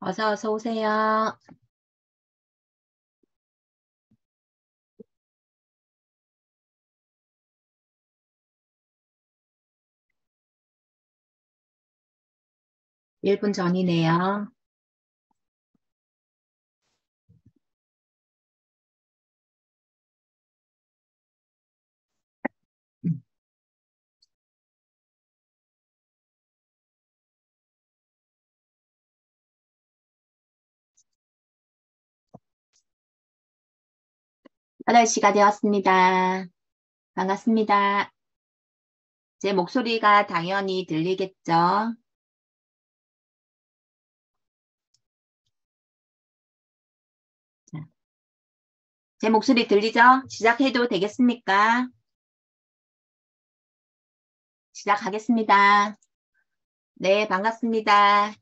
어서 오세요. 일 분 전이네요. 여덟 시가 되었습니다. 반갑습니다. 제 목소리가 당연히 들리겠죠? 자, 제 목소리 들리죠? 시작해도 되겠습니까? 시작하겠습니다. 네, 반갑습니다.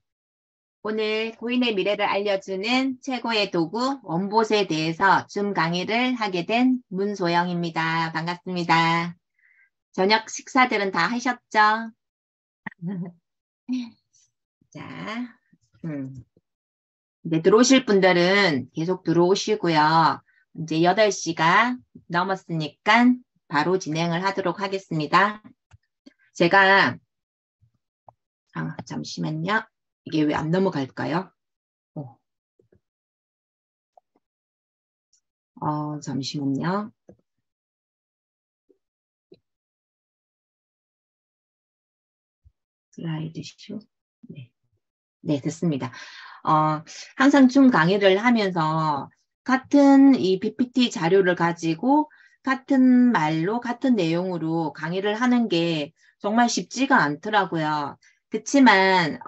오늘 고인의 미래를 알려주는 최고의 도구 원봇에 대해서 줌 강의를 하게 된 문소영입니다. 반갑습니다. 저녁 식사들은 다 하셨죠? 자, 이제 들어오실 분들은 계속 들어오시고요. 이제 8시가 넘었으니까 바로 진행을 하도록 하겠습니다. 제가, 잠시만요. 이게 왜 안 넘어갈까요? 잠시만요. 슬라이드 쇼. 네. 네, 됐습니다. 항상 줌 강의를 하면서 같은 이 PPT 자료를 가지고 같은 말로 같은 내용으로 강의를 하는 게 정말 쉽지가 않더라고요. 그치만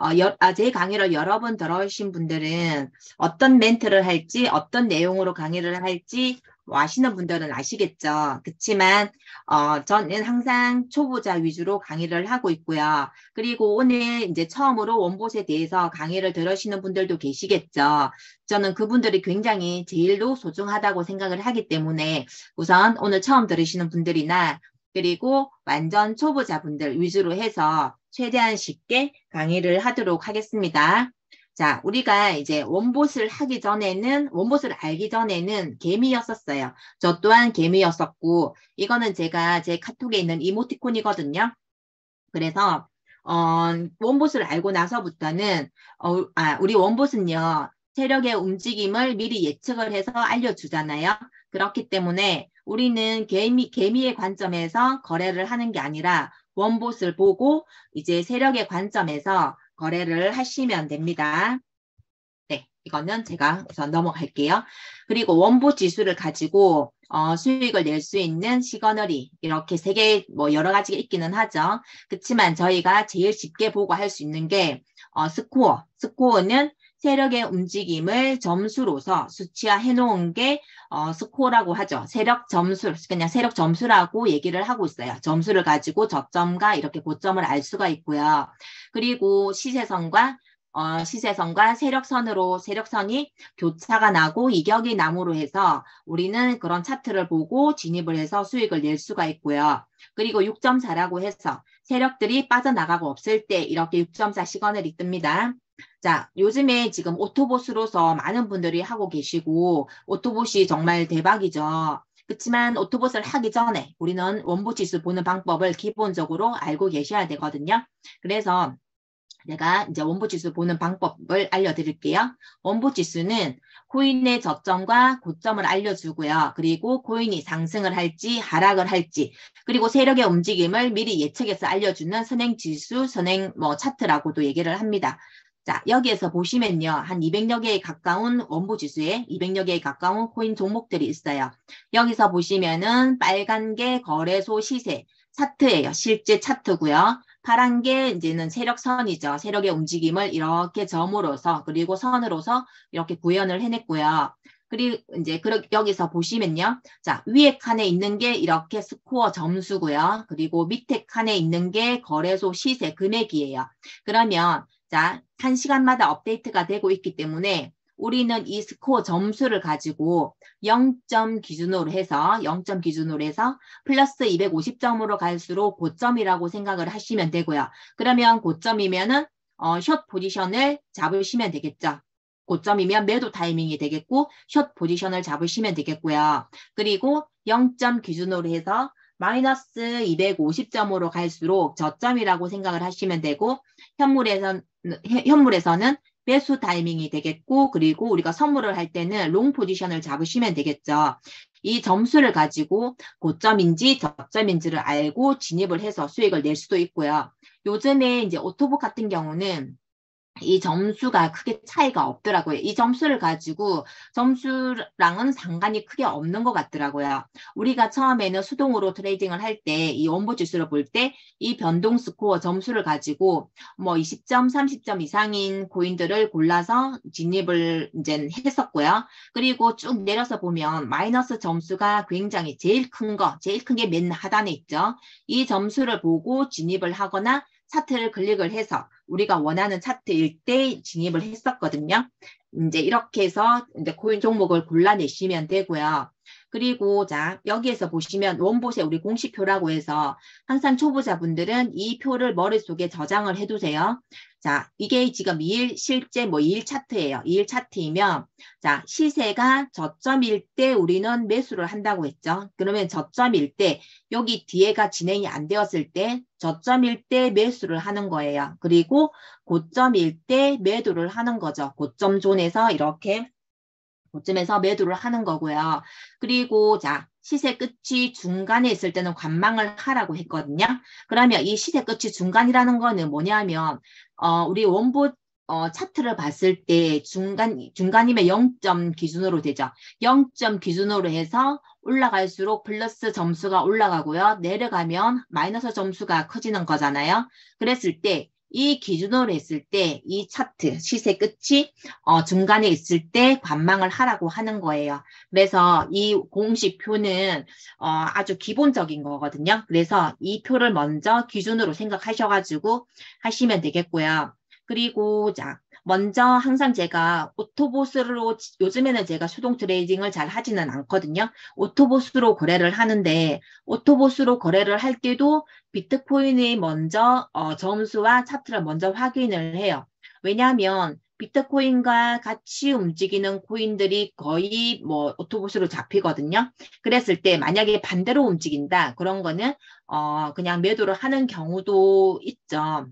제 강의를 여러 번 들어오신 분들은 어떤 멘트를 할지 어떤 내용으로 강의를 할지 아시는 분들은 아시겠죠. 그치만 저는 항상 초보자 위주로 강의를 하고 있고요. 그리고 오늘 이제 처음으로 원봇에 대해서 강의를 들으시는 분들도 계시겠죠. 저는 그분들이 굉장히 제일로 소중하다고 생각을 하기 때문에 우선 오늘 처음 들으시는 분들이나 그리고 완전 초보자분들 위주로 해서 최대한 쉽게 강의를 하도록 하겠습니다. 자, 우리가 이제 원봇을 알기 전에는 개미였었어요. 저 또한 개미였었고, 이거는 제가 제 카톡에 있는 이모티콘이거든요. 그래서 원봇을 알고 나서부터는 우리 원봇은요. 세력의 움직임을 미리 예측을 해서 알려주잖아요. 그렇기 때문에 우리는 개미의 관점에서 거래를 하는 게 아니라 원봇을 보고 이제 세력의 관점에서 거래를 하시면 됩니다. 네, 이거는 제가 우선 넘어갈게요. 그리고 원보 지수를 가지고 수익을 낼 수 있는 시그널이 이렇게 세 개, 뭐 여러 가지가 있기는 하죠. 그렇지만 저희가 제일 쉽게 보고 할 수 있는 게 스코어. 스코어는 세력의 움직임을 점수로서 수치화해 놓은 게 스코어라고 하죠. 세력 점수, 그냥 세력 점수라고 얘기를 하고 있어요. 점수를 가지고 저점과 이렇게 고점을 알 수가 있고요. 그리고 시세선과 세력선이 교차가 나고 이격이 남으로 해서 우리는 그런 차트를 보고 진입을 해서 수익을 낼 수가 있고요. 그리고 6.4라고 해서 세력들이 빠져나가고 없을 때 이렇게 6.4 시그널이 뜹니다. 자, 요즘에 지금 오토봇으로서 많은 분들이 하고 계시고 오토봇이 정말 대박이죠. 그렇지만 오토봇을 하기 전에 우리는 원보 지수 보는 방법을 기본적으로 알고 계셔야 되거든요. 그래서 제가 이제 원보지수 보는 방법을 알려드릴게요. 원보지수는 코인의 저점과 고점을 알려주고요. 그리고 코인이 상승을 할지 하락을 할지 그리고 세력의 움직임을 미리 예측해서 알려주는 선행지수, 선행 차트라고도 얘기를 합니다. 자, 여기에서 보시면요. 한 200여 개에 가까운 원보지수에 200여 개에 가까운 코인 종목들이 있어요. 여기서 보시면은 빨간 게 거래소 시세 차트예요. 실제 차트고요. 파란 게 이제는 세력선이죠. 세력의 움직임을 이렇게 점으로서 그리고 선으로서 이렇게 구현을 해냈고요. 그리고 이제 여기서 보시면요. 자, 위에 칸에 있는 게 이렇게 스코어 점수고요. 그리고 밑에 칸에 있는 게 거래소 시세 금액이에요. 그러면 자, 1시간마다 업데이트가 되고 있기 때문에 우리는 이 스코어 점수를 가지고 0점 기준으로 해서 플러스 250점으로 갈수록 고점이라고 생각을 하시면 되고요. 그러면 고점이면은 숏 포지션을 잡으시면 되겠죠. 고점이면 매도 타이밍이 되겠고 숏 포지션을 잡으시면 되겠고요. 그리고 0점 기준으로 해서 마이너스 250점으로 갈수록 저점이라고 생각을 하시면 되고 현물에서는 매수 타이밍이 되겠고 그리고 우리가 선물을 할 때는 롱 포지션을 잡으시면 되겠죠. 이 점수를 가지고 고점인지 저점인지를 알고 진입을 해서 수익을 낼 수도 있고요. 요즘에 이제 오토북 같은 경우는 이 점수가 크게 차이가 없더라고요. 이 점수를 가지고 점수랑은 상관이 크게 없는 것 같더라고요. 우리가 처음에는 수동으로 트레이딩을 할 때 이 원보 지수를 볼 때 이 변동 스코어 점수를 가지고 뭐 20점, 30점 이상인 코인들을 골라서 진입을 이제 했었고요. 그리고 쭉 내려서 보면 마이너스 점수가 굉장히 제일 큰 게 맨 하단에 있죠. 이 점수를 보고 진입을 하거나 차트를 클릭을 해서 우리가 원하는 차트일 때 진입을 했었거든요. 이제 이렇게 해서 이제 코인 종목을 골라내시면 되고요. 그리고 자, 여기에서 보시면 원봇의 우리 공식표라고 해서 항상 초보자분들은 이 표를 머릿속에 저장을 해두세요. 자, 이게 지금 2일 실제 2일 차트예요. 2일 차트이면 자, 시세가 저점일 때 우리는 매수를 한다고 했죠. 그러면 저점일 때 여기 뒤에가 진행이 안 되었을 때 저점일 때 매수를 하는 거예요. 그리고 고점일 때 매도를 하는 거죠. 고점 존에서 이렇게 고점에서 매도를 하는 거고요. 그리고 자, 시세 끝이 중간에 있을 때는 관망을 하라고 했거든요. 그러면 이 시세 끝이 중간이라는 거는 뭐냐면 우리 원보 차트를 봤을 때 중간이면 0점 기준으로 되죠. 0점 기준으로 해서 올라갈수록 플러스 점수가 올라가고요. 내려가면 마이너스 점수가 커지는 거잖아요. 그랬을 때 이 기준으로 했을 때 이 차트 시세 끝이 중간에 있을 때 관망을 하라고 하는 거예요. 그래서 이 공식표는 아주 기본적인 거거든요. 그래서 이 표를 먼저 기준으로 생각하셔가지고 하시면 되겠고요. 그리고 자, 먼저 항상 제가 오토보스로 요즘에는 제가 수동 트레이딩을 잘 하지는 않거든요. 오토보스로 거래를 하는데 오토보스로 거래를 할 때도 비트코인이 먼저 점수와 차트를 먼저 확인을 해요. 왜냐하면 비트코인과 같이 움직이는 코인들이 거의 오토보스로 잡히거든요. 그랬을 때 만약에 반대로 움직인다. 그런 거는 그냥 매도를 하는 경우도 있죠.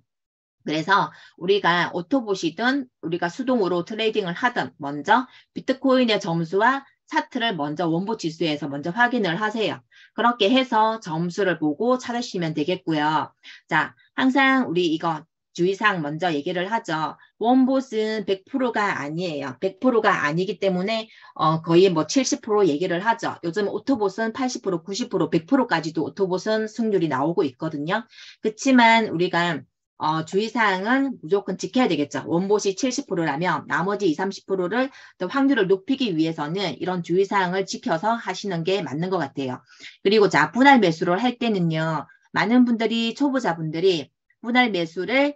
그래서 우리가 오토봇이든 우리가 수동으로 트레이딩을 하든 먼저 비트코인의 점수와 차트를 먼저 원보 지수에서 먼저 확인을 하세요. 그렇게 해서 점수를 보고 찾으시면 되겠고요. 자, 항상 우리 이거 주의사항 먼저 얘기를 하죠. 원봇은 100%가 아니에요. 100%가 아니기 때문에 거의 70% 얘기를 하죠. 요즘 오토봇은 80%, 90%, 100%까지도 오토봇은 승률이 나오고 있거든요. 그렇지만 우리가 주의사항은 무조건 지켜야 되겠죠. 원봇이 70%라면 나머지 20, 30%를 더 확률을 높이기 위해서는 이런 주의사항을 지켜서 하시는 게 맞는 것 같아요. 그리고 자, 분할 매수를 할 때는요. 많은 분들이, 초보자분들이 분할 매수를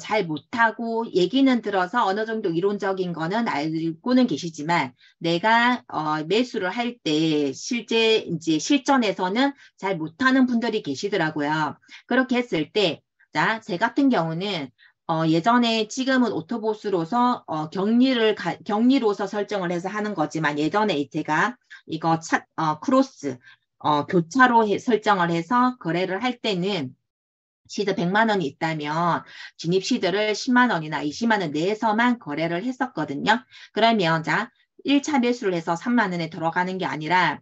잘 못하고 얘기는 들어서 어느 정도 이론적인 거는 알고는 계시지만 내가 매수를 할 때 실제 이제 실전에서는 잘 못하는 분들이 계시더라고요. 그렇게 했을 때 자, 제 같은 경우는 예전에 지금은 오토보스로서 격리로서 설정을 해서 하는 거지만 예전에 제가 이거 크로스 교차로 설정을 해서 거래를 할 때는 시드 100만 원이 있다면 진입 시드를 10만 원이나 20만 원 내에서만 거래를 했었거든요. 그러면 자, 1차 매수를 해서 3만 원에 들어가는 게 아니라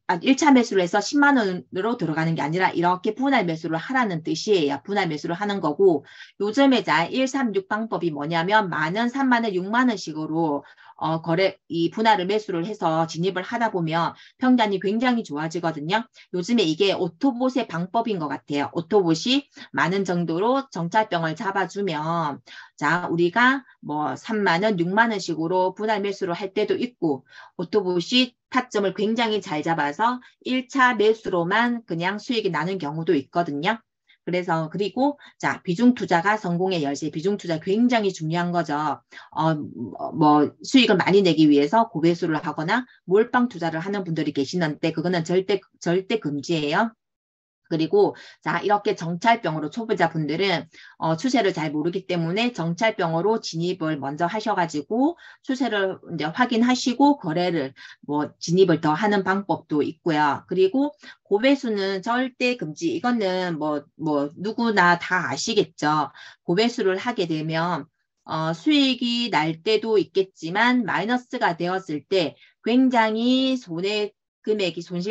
1차 매수를 해서 10만 원으로 들어가는 게 아니라 이렇게 분할 매수를 하라는 뜻이에요. 분할 매수를 하는 거고 요즘에 자 136 방법이 뭐냐면 만 원, 3만 원, 6만 원씩으로 이 분할을 매수를 해서 진입을 하다 보면 평단이 굉장히 좋아지거든요. 요즘에 이게 오토봇의 방법인 것 같아요. 오토봇이 많은 정도로 정찰병을 잡아주면 자, 우리가 3만 원, 6만 원씩으로 분할 매수를 할 때도 있고 오토봇이 타점을 굉장히 잘 잡아서 1차 매수로만 그냥 수익이 나는 경우도 있거든요. 그래서 그리고 자, 비중 투자가 성공의 열쇠, 비중 투자 굉장히 중요한 거죠. 수익을 많이 내기 위해서 고배수를 하거나 몰빵 투자를 하는 분들이 계시는데 그거는 절대 금지예요. 그리고 자 이렇게 정찰병으로 초보자분들은 추세를 잘 모르기 때문에 정찰병으로 진입을 먼저 하셔가지고 추세를 이제 확인하시고 거래를 뭐 진입을 더 하는 방법도 있고요. 그리고 고배수는 절대 금지. 이거는 뭐 누구나 다 아시겠죠. 고배수를 하게 되면 수익이 날 때도 있겠지만 마이너스가 되었을 때 굉장히 손실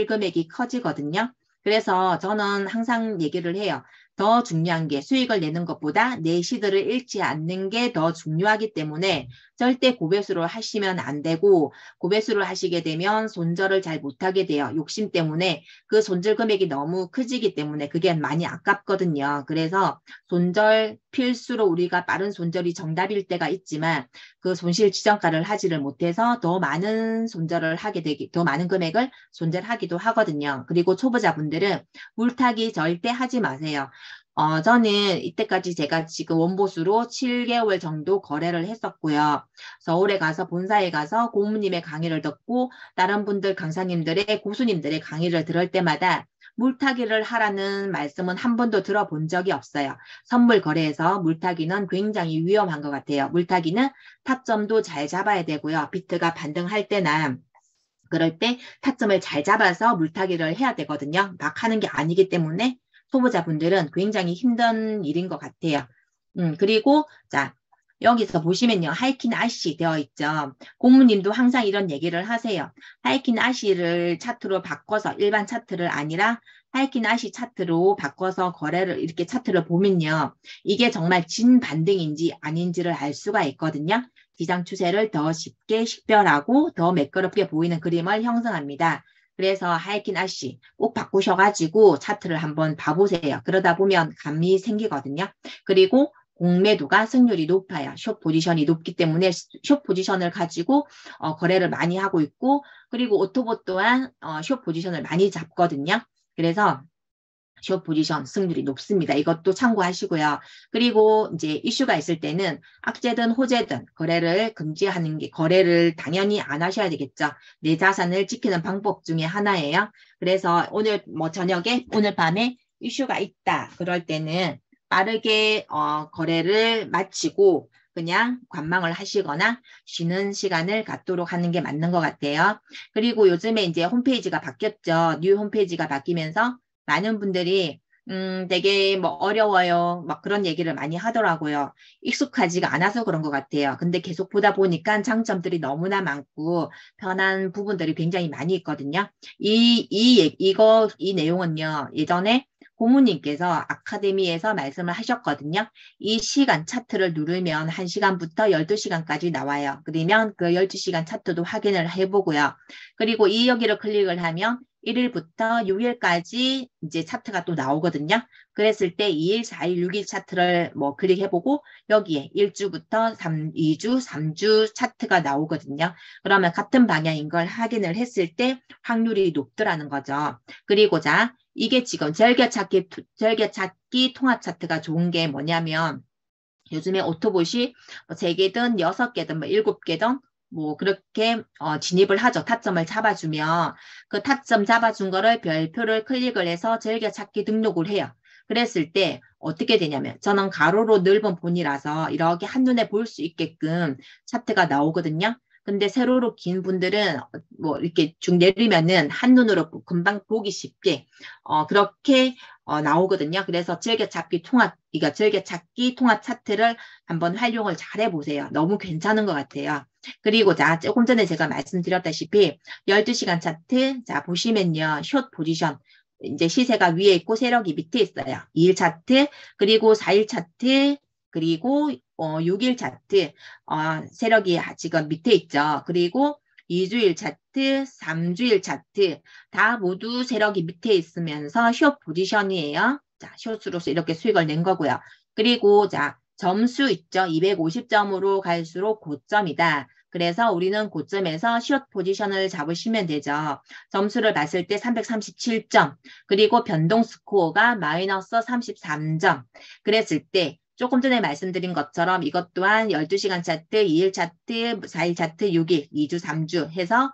금액이 커지거든요. 그래서 저는 항상 얘기를 해요. 더 중요한 게 수익을 내는 것보다 내 시들을 잃지 않는 게 더 중요하기 때문에 절대 고배수를 하시면 안 되고 고배수를 하시게 되면 손절을 잘 못하게 돼요. 욕심 때문에 그 손절 금액이 너무 커지기 때문에 그게 많이 아깝거든요. 그래서 손절 필수로 우리가 빠른 손절이 정답일 때가 있지만 그 손실 지정가를 하지를 못해서 더 많은 손절을 하게 되기, 더 많은 금액을 손절하기도 하거든요. 그리고 초보자분들은 물타기 절대 하지 마세요. 저는 이때까지 제가 지금 원보수로 7개월 정도 거래를 했었고요. 서울에 가서 본사에 가서 고모님의 강의를 듣고 다른 분들 강사님들의 고수님들의 강의를 들을 때마다 물타기를 하라는 말씀은 한 번도 들어본 적이 없어요. 선물 거래에서 물타기는 굉장히 위험한 것 같아요. 물타기는 타점도 잘 잡아야 되고요. 비트가 반등할 때나 그럴 때 타점을 잘 잡아서 물타기를 해야 되거든요. 막 하는 게 아니기 때문에 초보자분들은 굉장히 힘든 일인 것 같아요. 그리고 자 여기서 보시면요. 하이킨 아시 되어 있죠. 고모님도 항상 이런 얘기를 하세요. 하이킨 아시를 차트로 바꿔서 일반 차트를 아니라 하이킨 아시 차트로 바꿔서 거래를 이렇게 차트를 보면요. 이게 정말 진반등인지 아닌지를 알 수가 있거든요. 시장 추세를 더 쉽게 식별하고 더 매끄럽게 보이는 그림을 형성합니다. 그래서 하이킨 아시 꼭 바꾸셔가지고 차트를 한번 봐보세요. 그러다 보면 감이 생기거든요. 그리고 공매도가 승률이 높아요. 숏 포지션이 높기 때문에 숏 포지션을 가지고 거래를 많이 하고 있고 그리고 오토봇 또한 숏 포지션을 많이 잡거든요. 그래서 숏 포지션 승률이 높습니다. 이것도 참고하시고요. 그리고 이제 이슈가 있을 때는 악재든 호재든 거래를 금지하는 게 거래를 당연히 안 하셔야 되겠죠. 내 자산을 지키는 방법 중에 하나예요. 그래서 오늘 뭐 저녁에 오늘 밤에 이슈가 있다. 그럴 때는 빠르게 거래를 마치고 그냥 관망을 하시거나 쉬는 시간을 갖도록 하는 게 맞는 것 같아요. 그리고 요즘에 이제 홈페이지가 바뀌었죠. 뉴 홈페이지가 바뀌면서 많은 분들이 되게 뭐 어려워요. 막 그런 얘기를 많이 하더라고요. 익숙하지가 않아서 그런 것 같아요. 근데 계속 보다 보니까 장점들이 너무나 많고 편한 부분들이 굉장히 많이 있거든요. 이 내용은요. 예전에 고모님께서 아카데미에서 말씀을 하셨거든요. 이 시간 차트를 누르면 1시간부터 12시간까지 나와요. 그러면 그 12시간 차트도 확인을 해보고요. 그리고 이 여기를 클릭을 하면 1일부터 6일까지 이제 차트가 또 나오거든요. 그랬을 때 2일, 4일, 6일 차트를 뭐 클릭해보고 여기에 1주부터 2주, 3주 차트가 나오거든요. 그러면 같은 방향인 걸 확인을 했을 때 확률이 높더라는 거죠. 그리고 자, 이게 지금 즐겨찾기 통합 차트가 좋은 게 뭐냐면 요즘에 오토봇이 3개든 6개든 7개든 뭐 그렇게 진입을 하죠. 타점을 잡아주면 그 타점 잡아준 거를 별표를 클릭을 해서 즐겨찾기 등록을 해요. 그랬을 때 어떻게 되냐면 저는 가로로 넓은 폰이라서 이렇게 한눈에 볼 수 있게끔 차트가 나오거든요. 근데 세로로 긴 분들은 뭐 이렇게 쭉 내리면은 한눈으로 금방 보기 쉽게 그렇게 나오거든요. 그래서 즐겨찾기 통합 차트를 한번 활용을 잘 해보세요. 너무 괜찮은 것 같아요. 그리고 자, 조금 전에 제가 말씀드렸다시피 12시간 차트, 자, 보시면요. 숏 포지션. 이제 시세가 위에 있고 세력이 밑에 있어요. 2일 차트, 그리고 4일 차트, 그리고 6일 차트, 세력이 지금 밑에 있죠. 그리고 2주일 차트, 3주일 차트 다 모두 세력이 밑에 있으면서 숏 포지션이에요. 자, 숏으로서 이렇게 수익을 낸 거고요. 그리고 자, 점수 있죠. 250점으로 갈수록 고점이다. 그래서 우리는 고점에서 숏 포지션을 잡으시면 되죠. 점수를 봤을 때 337점, 그리고 변동 스코어가 마이너스 33점. 그랬을 때 조금 전에 말씀드린 것처럼 이것 또한 12시간 차트, 2일 차트, 4일 차트, 6일, 2주, 3주 해서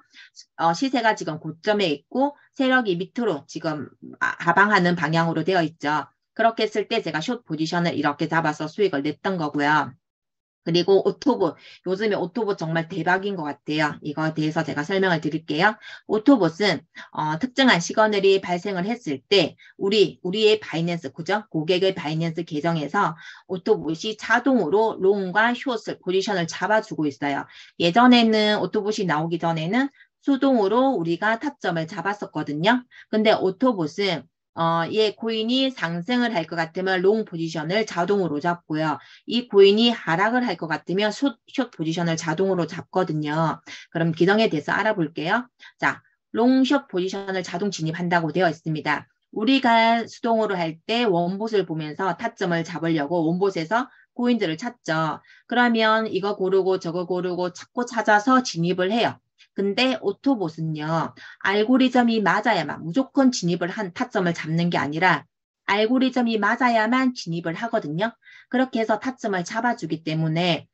시세가 지금 고점에 있고 세력이 밑으로 지금 하방하는 방향으로 되어 있죠. 그렇게 했을 때 제가 숏 포지션을 이렇게 잡아서 수익을 냈던 거고요. 그리고 오토봇, 요즘에 오토봇 정말 대박인 것 같아요. 이거에 대해서 제가 설명을 드릴게요. 오토봇은 특정한 시그널이 발생을 했을 때 우리의 바이낸스, 그죠? 고객의 바이낸스 계정에서 오토봇이 자동으로 롱과 숏을 포지션을 잡아주고 있어요. 예전에는 오토봇이 나오기 전에는 수동으로 우리가 타점을 잡았었거든요. 근데 오토봇은 얘 코인이 상승을 할 것 같으면 롱 포지션을 자동으로 잡고요. 이 코인이 하락을 할 것 같으면 숏 포지션을 자동으로 잡거든요. 그럼 기능에 대해서 알아볼게요. 자, 롱숏 포지션을 자동 진입한다고 되어 있습니다. 우리가 수동으로 할 때 원봇을 보면서 타점을 잡으려고 원봇에서 코인들을 찾죠. 그러면 이거 고르고 저거 고르고 찾고 찾아서 진입을 해요. 근데 오토봇은요, 알고리즘이 맞아야만 무조건 진입을 한 타점을 잡는 게 아니라 알고리즘이 맞아야만 진입을 하거든요. 그렇게 해서 타점을 잡아주기 때문에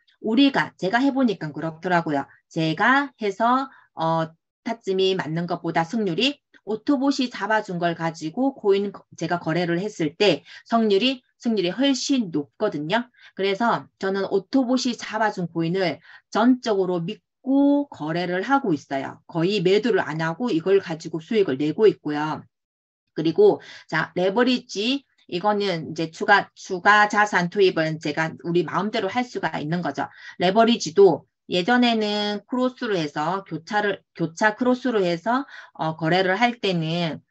제가 해보니까 그렇더라고요. 제가 해서 타점이 맞는 것보다 승률이 오토봇이 잡아준 걸 가지고 코인 제가 거래를 했을 때 승률이 훨씬 높거든요. 그래서 저는 오토봇이 잡아준 코인을 전적으로 믿고 거래를 하고 있어요. 거의 매도를 안 하고 이걸 가지고 수익을 내고 있고요. 그리고 자, 레버리지 이거는 이제 추가 자산 투입은 제가 우리 마음대로 할 수가 있는 거죠. 레버리지도 예전에는 크로스로 해서 교차 크로스로 해서 거래를 할 때는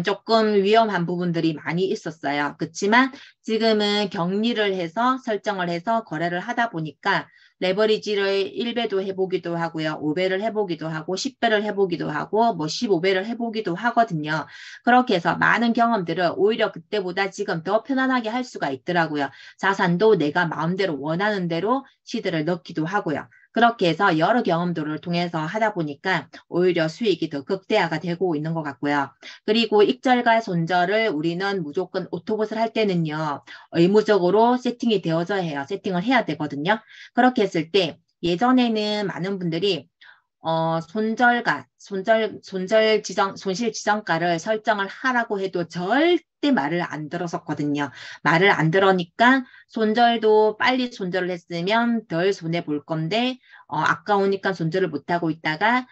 조금 위험한 부분들이 많이 있었어요. 그렇지만 지금은 격리를 해서 설정을 해서 거래를 하다 보니까 레버리지를 1배도 해보기도 하고요. 5배를 해보기도 하고 10배를 해보기도 하고 뭐 15배를 해보기도 하거든요. 그렇게 해서 많은 경험들을 오히려 그때보다 지금 더 편안하게 할 수가 있더라고요. 자산도 내가 마음대로 원하는 대로 시드를 넣기도 하고요. 그렇게 해서 여러 경험들을 통해서 하다 보니까 오히려 수익이 더 극대화가 되고 있는 것 같고요. 그리고 익절과 손절을 우리는 무조건 오토봇을 할 때는요. 의무적으로 세팅이 되어져 해요. 세팅을 해야 되거든요. 그렇게 했을 때 예전에는 많은 분들이 손실 지정가를 설정을 하라고 해도 절대 말을 안 들었었거든요. 말을 안 들으니까 손절도 빨리 손절을 했으면 덜 손해 볼 건데, 아까우니까 손절을 못하고 있다가,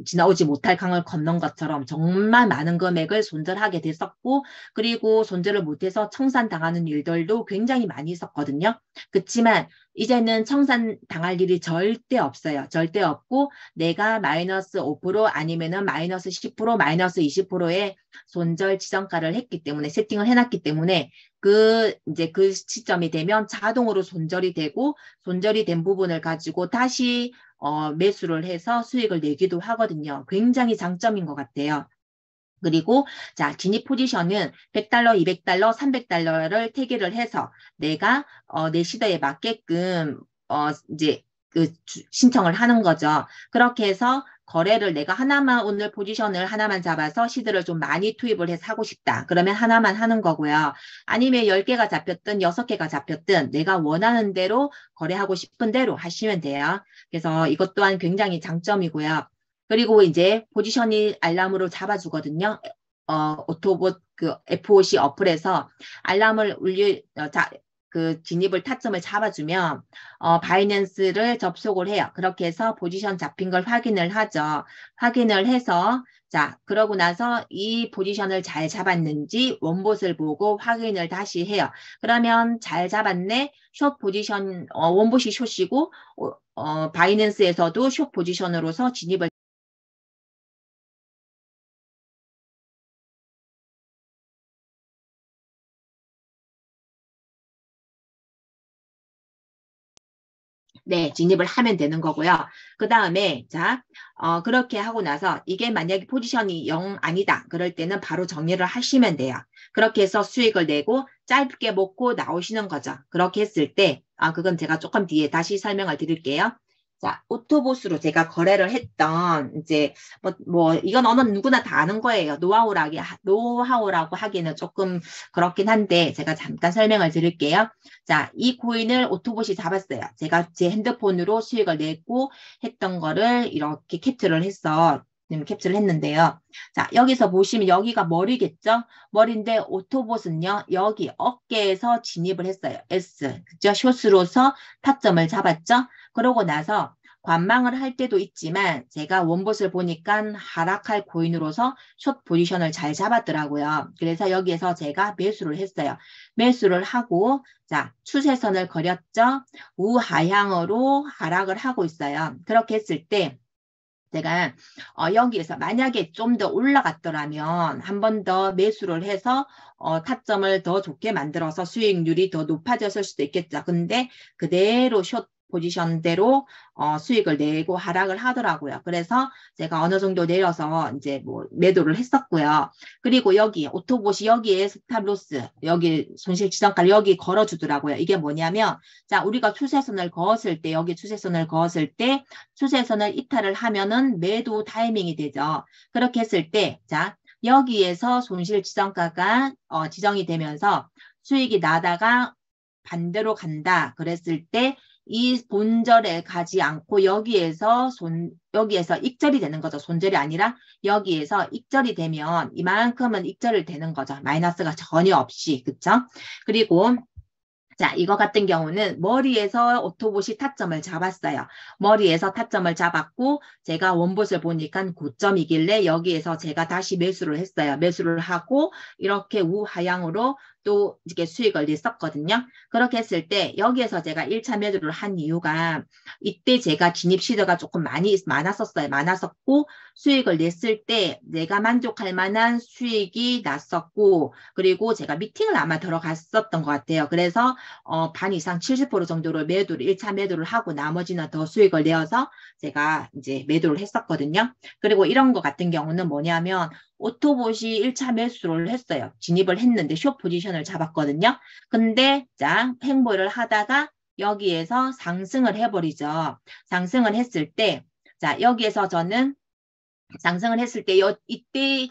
지나오지 못할 강을 건넌 것처럼 정말 많은 금액을 손절하게 됐었고, 그리고 손절을 못해서 청산당하는 일들도 굉장히 많이 있었거든요. 그렇지만 이제는 청산당할 일이 절대 없어요. 절대 없고 내가 마이너스 5% 아니면은 마이너스 10%, 마이너스 20%의 손절 지정가를 했기 때문에 세팅을 해놨기 때문에 이제 그 시점이 되면 자동으로 손절이 되고 손절이 된 부분을 가지고 다시 매수를 해서 수익을 내기도 하거든요. 굉장히 장점인 것 같아요. 그리고 자, 진입 포지션은 $100, $200, $300를 태기를 해서 내가 내 시대에 맞게끔 이제 신청을 하는 거죠. 그렇게 해서 거래를 내가 하나만 오늘 포지션을 하나만 잡아서 시드를 좀 많이 투입을 해서 하고 싶다. 그러면 하나만 하는 거고요. 아니면 10개가 잡혔든 6개가 잡혔든 내가 원하는 대로 거래하고 싶은 대로 하시면 돼요. 그래서 이것 또한 굉장히 장점이고요. 그리고 이제 포지션이 알람으로 잡아주거든요. 오토봇 그 FOC 어플에서 알람을 그 진입을 타점을 잡아주면 바이낸스를 접속을 해요. 그렇게 해서 포지션 잡힌 걸 확인을 하죠. 확인을 해서 자, 그러고 나서 이 포지션을 잘 잡았는지 원봇을 보고 확인을 다시 해요. 그러면 잘 잡았네. 숏 포지션 원봇이 숏이고 바이낸스에서도 숏 포지션으로서 진입을 네, 진입을 하면 되는 거고요. 그 다음에, 자, 그렇게 하고 나서 이게 만약에 포지션이 0 아니다. 그럴 때는 바로 정리를 하시면 돼요. 그렇게 해서 수익을 내고 짧게 먹고 나오시는 거죠. 그렇게 했을 때, 그건 제가 조금 뒤에 다시 설명을 드릴게요. 자, 오토봇으로 제가 거래를 했던, 이제, 이건 어느 누구나 다 아는 거예요. 노하우라고 하기는 조금 그렇긴 한데, 제가 잠깐 설명을 드릴게요. 자, 이 코인을 오토봇이 잡았어요. 제가 제 핸드폰으로 수익을 내고 했던 거를 이렇게 캡처를 했어. 캡처를 했는데요. 자, 여기서 보시면 여기가 머리겠죠? 머리인데 오토봇은요, 여기 어깨에서 진입을 했어요. S. 그죠? 숏으로서 타점을 잡았죠? 그러고 나서 관망을 할 때도 있지만 제가 원봇을 보니까 하락할 코인으로서 숏 포지션을 잘 잡았더라고요. 그래서 여기에서 제가 매수를 했어요. 매수를 하고 자, 추세선을 그렸죠? 우하향으로 하락을 하고 있어요. 그렇게 했을 때 제가 여기에서 만약에 좀 더 올라갔더라면 한 번 더 매수를 해서 타점을 더 좋게 만들어서 수익률이 더 높아졌을 수도 있겠죠. 근데 그대로 숏 포지션대로 수익을 내고 하락을 하더라고요. 그래서 제가 어느 정도 내려서 이제 뭐 매도를 했었고요. 그리고 여기 오토봇이 여기에 스탑로스, 여기 손실지정가를 여기 걸어주더라고요. 이게 뭐냐면 자, 우리가 추세선을 그었을 때 여기 추세선을 그었을 때 추세선을 이탈을 하면은 매도 타이밍이 되죠. 그렇게 했을 때 자, 여기에서 손실지정가가 지정이 되면서 수익이 나다가 반대로 간다. 그랬을 때 이 본절에 가지 않고 여기에서 익절이 되는 거죠. 손절이 아니라 여기에서 익절이 되면 이만큼은 익절이 되는 거죠. 마이너스가 전혀 없이. 그쵸? 그리고 자, 이거 같은 경우는 머리에서 오토봇이 타점을 잡았어요. 머리에서 타점을 잡았고 제가 원봇을 보니까 고점이길래 여기에서 제가 다시 매수를 했어요. 매수를 하고 이렇게 우하향으로 또 이렇게 수익을 냈었거든요. 그렇게 했을 때 여기에서 제가 1차 매도를 한 이유가 이때 제가 진입 시도가 조금 많았었어요. 많았었고 수익을 냈을 때 내가 만족할 만한 수익이 났었고 그리고 제가 미팅을 아마 들어갔었던 것 같아요. 그래서 반 이상 70% 정도로 1차 매도를 하고 나머지는 더 수익을 내어서 제가 이제 매도를 했었거든요. 그리고 이런 거 같은 경우는 뭐냐면 오토봇이 1차 매수를 했어요. 진입을 했는데 숏 포지션을 잡았거든요. 근데 자, 행보를 하다가 여기에서 상승을 해버리죠. 상승을 했을 때 자, 여기에서 저는 상승을 했을 때 이때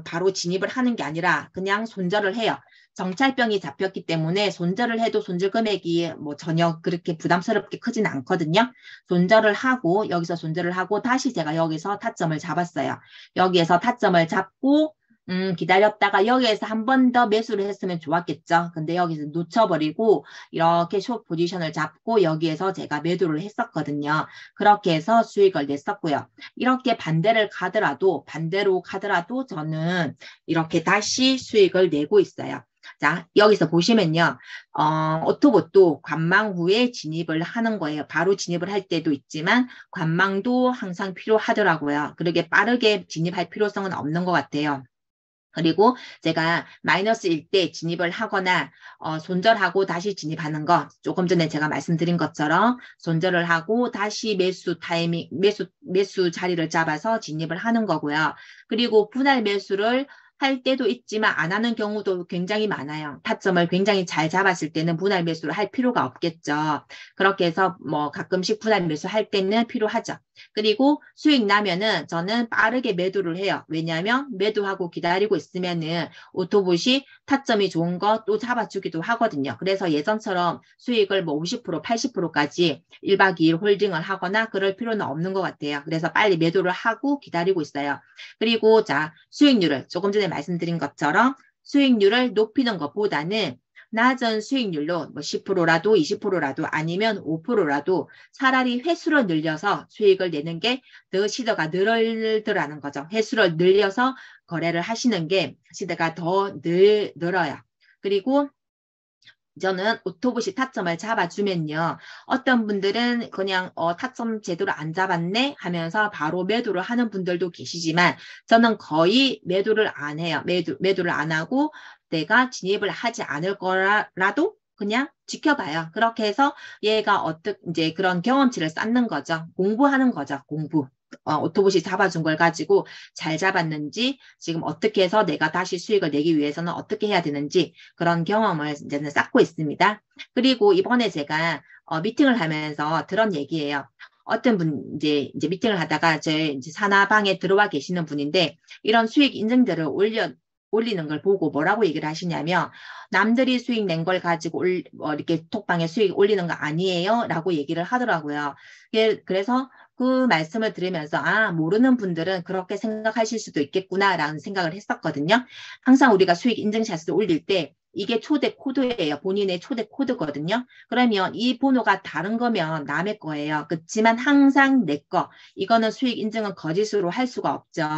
바로 진입을 하는 게 아니라 그냥 손절을 해요. 정찰병이 잡혔기 때문에 손절을 해도 손절 금액이 뭐 전혀 그렇게 부담스럽게 크진 않거든요. 손절을 하고 여기서 손절을 하고 다시 제가 여기서 타점을 잡았어요. 여기에서 타점을 잡고 기다렸다가 여기에서 한 번 더 매수를 했으면 좋았겠죠. 근데 여기서 놓쳐버리고 이렇게 숏 포지션을 잡고 여기에서 제가 매도를 했었거든요. 그렇게 해서 수익을 냈었고요. 이렇게 반대로 가더라도 저는 이렇게 다시 수익을 내고 있어요. 자, 여기서 보시면요. 오토봇도 관망 후에 진입을 하는 거예요. 바로 진입을 할 때도 있지만 관망도 항상 필요하더라고요. 그렇게 빠르게 진입할 필요성은 없는 것 같아요. 그리고 제가 마이너스일 때 진입을 하거나 손절하고 다시 진입하는 거 조금 전에 제가 말씀드린 것처럼 손절을 하고 다시 매수 자리를 잡아서 진입을 하는 거고요. 그리고 분할 매수를 할 때도 있지만 안 하는 경우도 굉장히 많아요. 타점을 굉장히 잘 잡았을 때는 분할 매수를 할 필요가 없겠죠. 그렇게 해서 뭐 가끔씩 분할 매수할 때는 필요하죠. 그리고 수익 나면은 저는 빠르게 매도를 해요. 왜냐하면 매도하고 기다리고 있으면은 오토봇이 타점이 좋은 거 또 잡아주기도 하거든요. 그래서 예전처럼 수익을 뭐 50%, 80%까지 1박 2일 홀딩을 하거나 그럴 필요는 없는 것 같아요. 그래서 빨리 매도를 하고 기다리고 있어요. 그리고 자, 수익률을 조금 전에 말씀드린 것처럼 수익률을 높이는 것보다는 낮은 수익률로 뭐 10%라도 20%라도 아니면 5%라도 차라리 횟수를 늘려서 수익을 내는 게 더 시드가 늘더라는 거죠. 횟수를 늘려서 거래를 하시는 게 시드가 더 늘어요. 그리고 저는 오토봇이 타점을 잡아주면요. 어떤 분들은 그냥 타점 제대로 안 잡았네 하면서 바로 매도를 하는 분들도 계시지만 저는 거의 매도를 안 해요. 매도를 안 하고 내가 진입을 하지 않을 거라도 그냥 지켜봐요. 그렇게 해서 얘가 이제 그런 경험치를 쌓는 거죠. 공부하는 거죠. 공부. 오토봇이 잡아준 걸 가지고 잘 잡았는지 지금 어떻게 해서 내가 다시 수익을 내기 위해서는 어떻게 해야 되는지 그런 경험을 이제는 쌓고 있습니다. 그리고 이번에 제가 미팅을 하면서 들은 얘기예요. 어떤 분 이제 미팅을 하다가 제 이제 산하방에 들어와 계시는 분인데 이런 수익 인증들을 올리는 걸 보고 뭐라고 얘기를 하시냐면 남들이 수익 낸 걸 가지고 이렇게 톡방에 수익 올리는 거 아니에요? 라고 얘기를 하더라고요. 그래서 그 말씀을 들으면서 아, 모르는 분들은 그렇게 생각하실 수도 있겠구나라는 생각을 했었거든요. 항상 우리가 수익 인증샷을 올릴 때 이게 초대 코드예요. 본인의 초대 코드거든요. 그러면 이 번호가 다른 거면 남의 거예요. 그렇지만 항상 내 거. 이거는 수익 인증은 거짓으로 할 수가 없죠.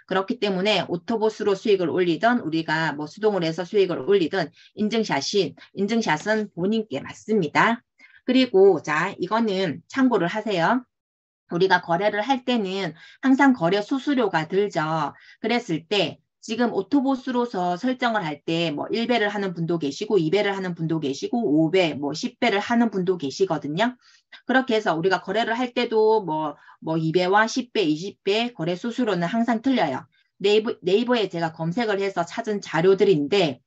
그렇기 때문에 오토봇으로 수익을 올리든 우리가 뭐 수동으로 해서 수익을 올리든 인증샷은 본인께 맞습니다. 그리고 자, 이거는 참고를 하세요. 우리가 거래를 할 때는 항상 거래 수수료가 들죠. 그랬을 때 지금 오토봇으로서 설정을 할 때 뭐 1배를 하는 분도 계시고 2배를 하는 분도 계시고 5배, 뭐 10배를 하는 분도 계시거든요. 그렇게 해서 우리가 거래를 할 때도 뭐 2배와 10배, 20배 거래 수수료는 항상 틀려요. 네이버에 제가 검색을 해서 찾은 자료들인데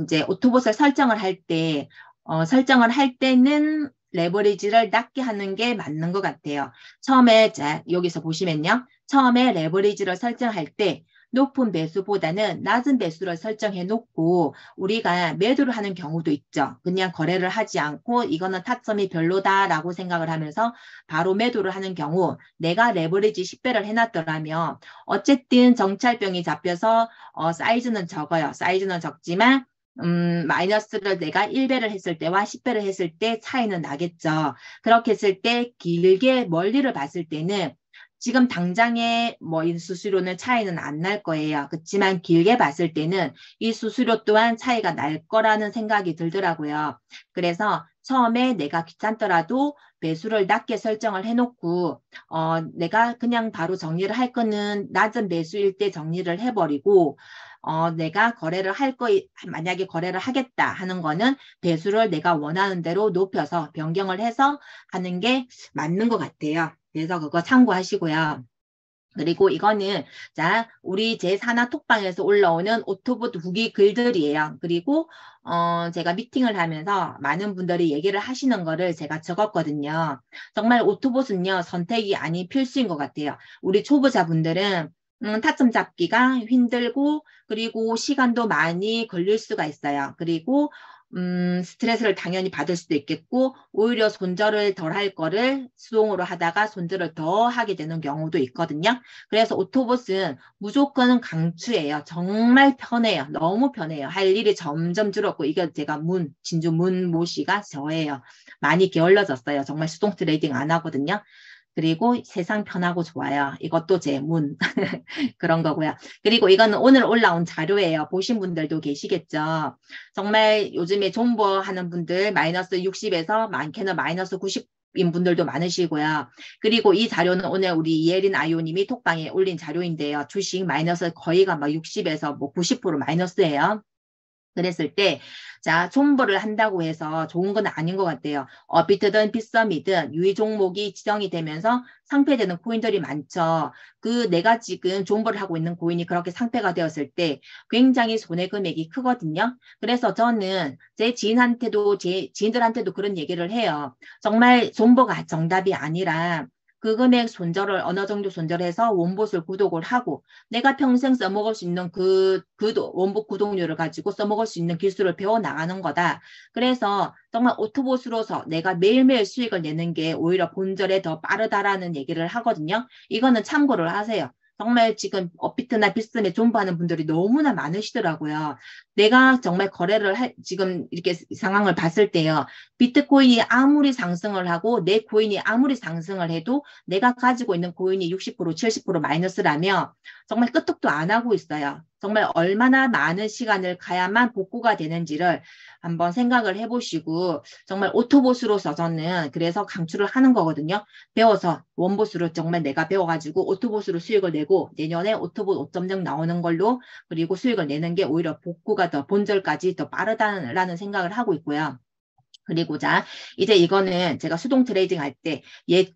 이제 오토봇을 설정을 할 때는 레버리지를 낮게 하는 게 맞는 것 같아요. 처음에, 자, 여기서 보시면요. 처음에 레버리지를 설정할 때 높은 배수보다는 낮은 배수를 설정해 놓고 우리가 매도를 하는 경우도 있죠. 그냥 거래를 하지 않고 이거는 타점이 별로다라고 생각을 하면서 바로 매도를 하는 경우 내가 레버리지 10배를 해놨더라면 어쨌든 정찰병이 잡혀서 사이즈는 적어요. 사이즈는 적지만 마이너스를 내가 1배를 했을 때와 10배를 했을 때 차이는 나겠죠. 그렇게 했을 때 길게 멀리를 봤을 때는 지금 당장에 뭐 이 수수료는 차이는 안 날 거예요. 그렇지만 길게 봤을 때는 이 수수료 또한 차이가 날 거라는 생각이 들더라고요. 그래서 처음에 내가 귀찮더라도 매수를 낮게 설정을 해놓고 내가 그냥 바로 정리를 할 거는 낮은 매수일 때 정리를 해버리고 내가 만약에 거래를 하겠다 하는 거는 배수를 내가 원하는 대로 높여서 변경을 해서 하는 게 맞는 것 같아요. 그래서 그거 참고하시고요. 그리고 이거는 자 우리 제 산하 톡방에서 올라오는 오토봇 후기 글들이에요. 그리고 제가 미팅을 하면서 많은 분들이 얘기를 하시는 거를 제가 적었거든요. 정말 오토봇은요 선택이 아닌 필수인 것 같아요. 우리 초보자분들은 타점 잡기가 힘들고 그리고 시간도 많이 걸릴 수가 있어요. 그리고 스트레스를 당연히 받을 수도 있겠고 오히려 손절을 덜 할 거를 수동으로 하다가 손절을 더 하게 되는 경우도 있거든요. 그래서 오토봇은 무조건 강추예요. 정말 편해요. 너무 편해요. 할 일이 점점 줄었고 이게 제가 진주 문모씨가 저예요. 많이 게을러졌어요. 정말 수동 트레이딩 안 하거든요. 그리고 세상 편하고 좋아요. 이것도 제 그런 거고요. 그리고 이거는 오늘 올라온 자료예요. 보신 분들도 계시겠죠. 정말 요즘에 존버 하는 분들 마이너스 60에서 많게는 마이너스 90인 분들도 많으시고요. 그리고 이 자료는 오늘 우리 이혜린 아이오님이 톡방에 올린 자료인데요. 주식 마이너스 거의가 막 60에서 뭐 90% 마이너스예요. 그랬을 때, 자, 존버를 한다고 해서 좋은 건 아닌 것 같아요. 비트든 빗썸이든 유의 종목이 지정이 되면서 상폐되는 코인들이 많죠. 내가 지금 존버를 하고 있는 코인이 그렇게 상폐가 되었을 때 굉장히 손해 금액이 크거든요. 그래서 저는 제 지인들한테도 그런 얘기를 해요. 정말 존버가 정답이 아니라 그 금액 어느 정도 손절해서 원봇을 구독을 하고 내가 평생 써먹을 수 있는 원복 구독료를 가지고 써먹을 수 있는 기술을 배워 나가는 거다. 그래서 정말 오토봇으로서 내가 매일매일 수익을 내는 게 오히려 본절에 더 빠르다라는 얘기를 하거든요. 이거는 참고를 하세요. 정말 지금 업비트나 비스듬에 존버하는 분들이 너무나 많으시더라고요. 내가 정말 지금 이렇게 상황을 봤을 때요. 비트코인이 아무리 상승을 하고 내 코인이 아무리 상승을 해도 내가 가지고 있는 코인이 60%, 70% 마이너스라면 정말 끄떡도 안 하고 있어요. 정말 얼마나 많은 시간을 가야만 복구가 되는지를 한번 생각을 해보시고 정말 오토봇으로서 저는 그래서 강추를 하는 거거든요. 배워서 원봇으로 정말 내가 배워가지고 오토봇으로 수익을 내고 내년에 오토봇 5.0 나오는 걸로 그리고 수익을 내는 게 오히려 복구가 더 본절까지 더 빠르다는 생각을 하고 있고요. 그리고 자, 이제 이거는 제가 수동 트레이딩 할 때, 이제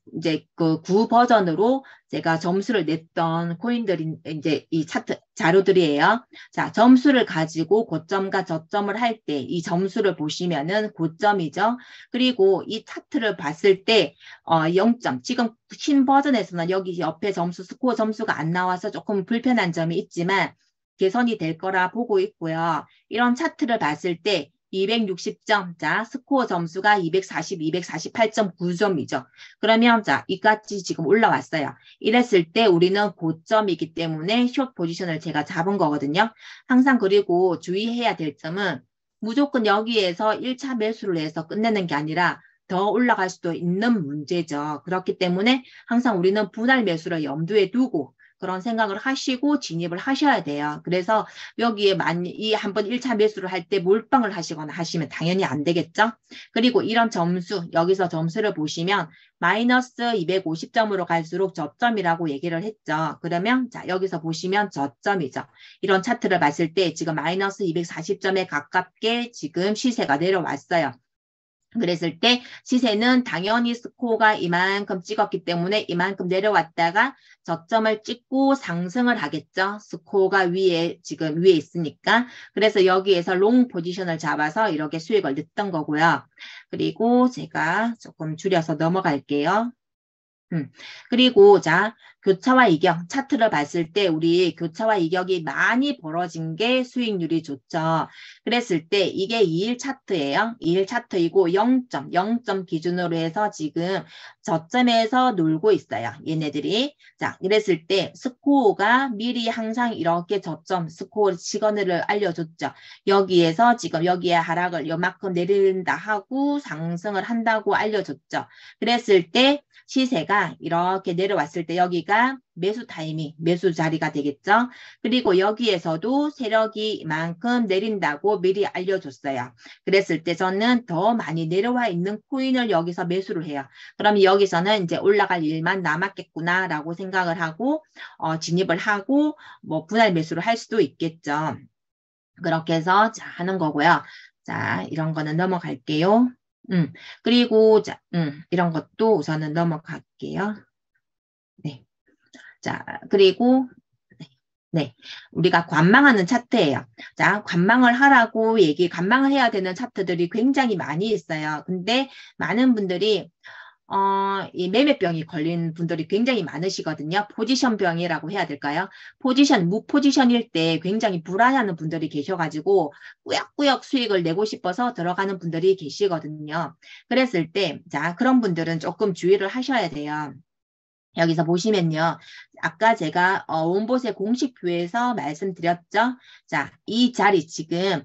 그 구 버전으로 제가 점수를 냈던 코인들이 이제 이 차트 자료들이에요. 자, 점수를 가지고 고점과 저점을 할 때 이 점수를 보시면은 고점이죠. 그리고 이 차트를 봤을 때, 0점. 지금 신 버전에서는 여기 옆에 점수, 스코어 점수가 안 나와서 조금 불편한 점이 있지만, 개선이 될 거라 보고 있고요. 이런 차트를 봤을 때, 260점. 자, 스코어 점수가 240, 248.9점이죠. 그러면 자, 이까지 지금 올라왔어요. 이랬을 때 우리는 고점이기 때문에 숏 포지션을 제가 잡은 거거든요. 항상 그리고 주의해야 될 점은 무조건 여기에서 1차 매수를 해서 끝내는 게 아니라 더 올라갈 수도 있는 문제죠. 그렇기 때문에 항상 우리는 분할 매수를 염두에 두고 그런 생각을 하시고 진입을 하셔야 돼요. 그래서 여기에 이 한번 1차 매수를 할 때 몰빵을 하시거나 하시면 당연히 안 되겠죠. 그리고 이런 점수, 여기서 점수를 보시면 마이너스 250점으로 갈수록 저점이라고 얘기를 했죠. 그러면 자, 여기서 보시면 저점이죠. 이런 차트를 봤을 때 지금 마이너스 240점에 가깝게 지금 시세가 내려왔어요. 그랬을 때 시세는 당연히 스코어가 이만큼 찍었기 때문에 이만큼 내려왔다가 저점을 찍고 상승을 하겠죠. 스코어가 지금 위에 있으니까. 그래서 여기에서 롱 포지션을 잡아서 이렇게 수익을 냈던 거고요. 그리고 제가 조금 줄여서 넘어갈게요. 그리고 자, 교차와 이격 차트를 봤을 때 우리 교차와 이격이 많이 벌어진 게 수익률이 좋죠. 그랬을 때 이게 2일 차트예요. 2일 차트이고 0점 기준으로 해서 지금 저점에서 놀고 있어요. 얘네들이. 자, 이랬을 때 스코어가 미리 항상 이렇게 저점 스코어 시그널을 알려줬죠. 여기에서 지금 여기에 하락을 요만큼 내린다 하고 상승을 한다고 알려줬죠. 그랬을 때 시세가 이렇게 내려왔을 때 여기가 매수 타이밍, 매수 자리가 되겠죠. 그리고 여기에서도 세력이 이만큼 내린다고 미리 알려줬어요. 그랬을 때 저는 더 많이 내려와 있는 코인을 여기서 매수를 해요. 그럼 여기서는 이제 올라갈 일만 남았겠구나라고 생각을 하고 진입을 하고 뭐 분할 매수를 할 수도 있겠죠. 그렇게 해서 자, 하는 거고요. 자, 이런 거는 넘어갈게요. 그리고, 자, 이런 것도 우선은 넘어갈게요. 네. 자, 그리고, 네. 우리가 관망하는 차트예요. 자, 관망을 해야 되는 차트들이 굉장히 많이 있어요. 근데 많은 분들이, 이 매매병이 걸린 분들이 굉장히 많으시거든요. 포지션병이라고 해야 될까요? 무포지션일 때 굉장히 불안해하는 분들이 계셔가지고 꾸역꾸역 수익을 내고 싶어서 들어가는 분들이 계시거든요. 그랬을 때, 자, 그런 분들은 조금 주의를 하셔야 돼요. 여기서 보시면요. 아까 제가 원봇의 공식표에서 말씀드렸죠. 자, 이 자리 지금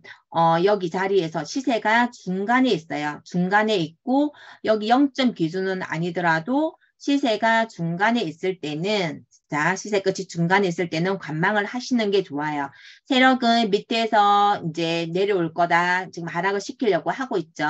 여기 자리에서 시세가 중간에 있어요. 중간에 있고 여기 0점 기준은 아니더라도 시세가 중간에 있을 때는 자, 시세 끝이 중간에 있을 때는 관망을 하시는 게 좋아요. 세력은 밑에서 이제 내려올 거다. 지금 하락을 시키려고 하고 있죠.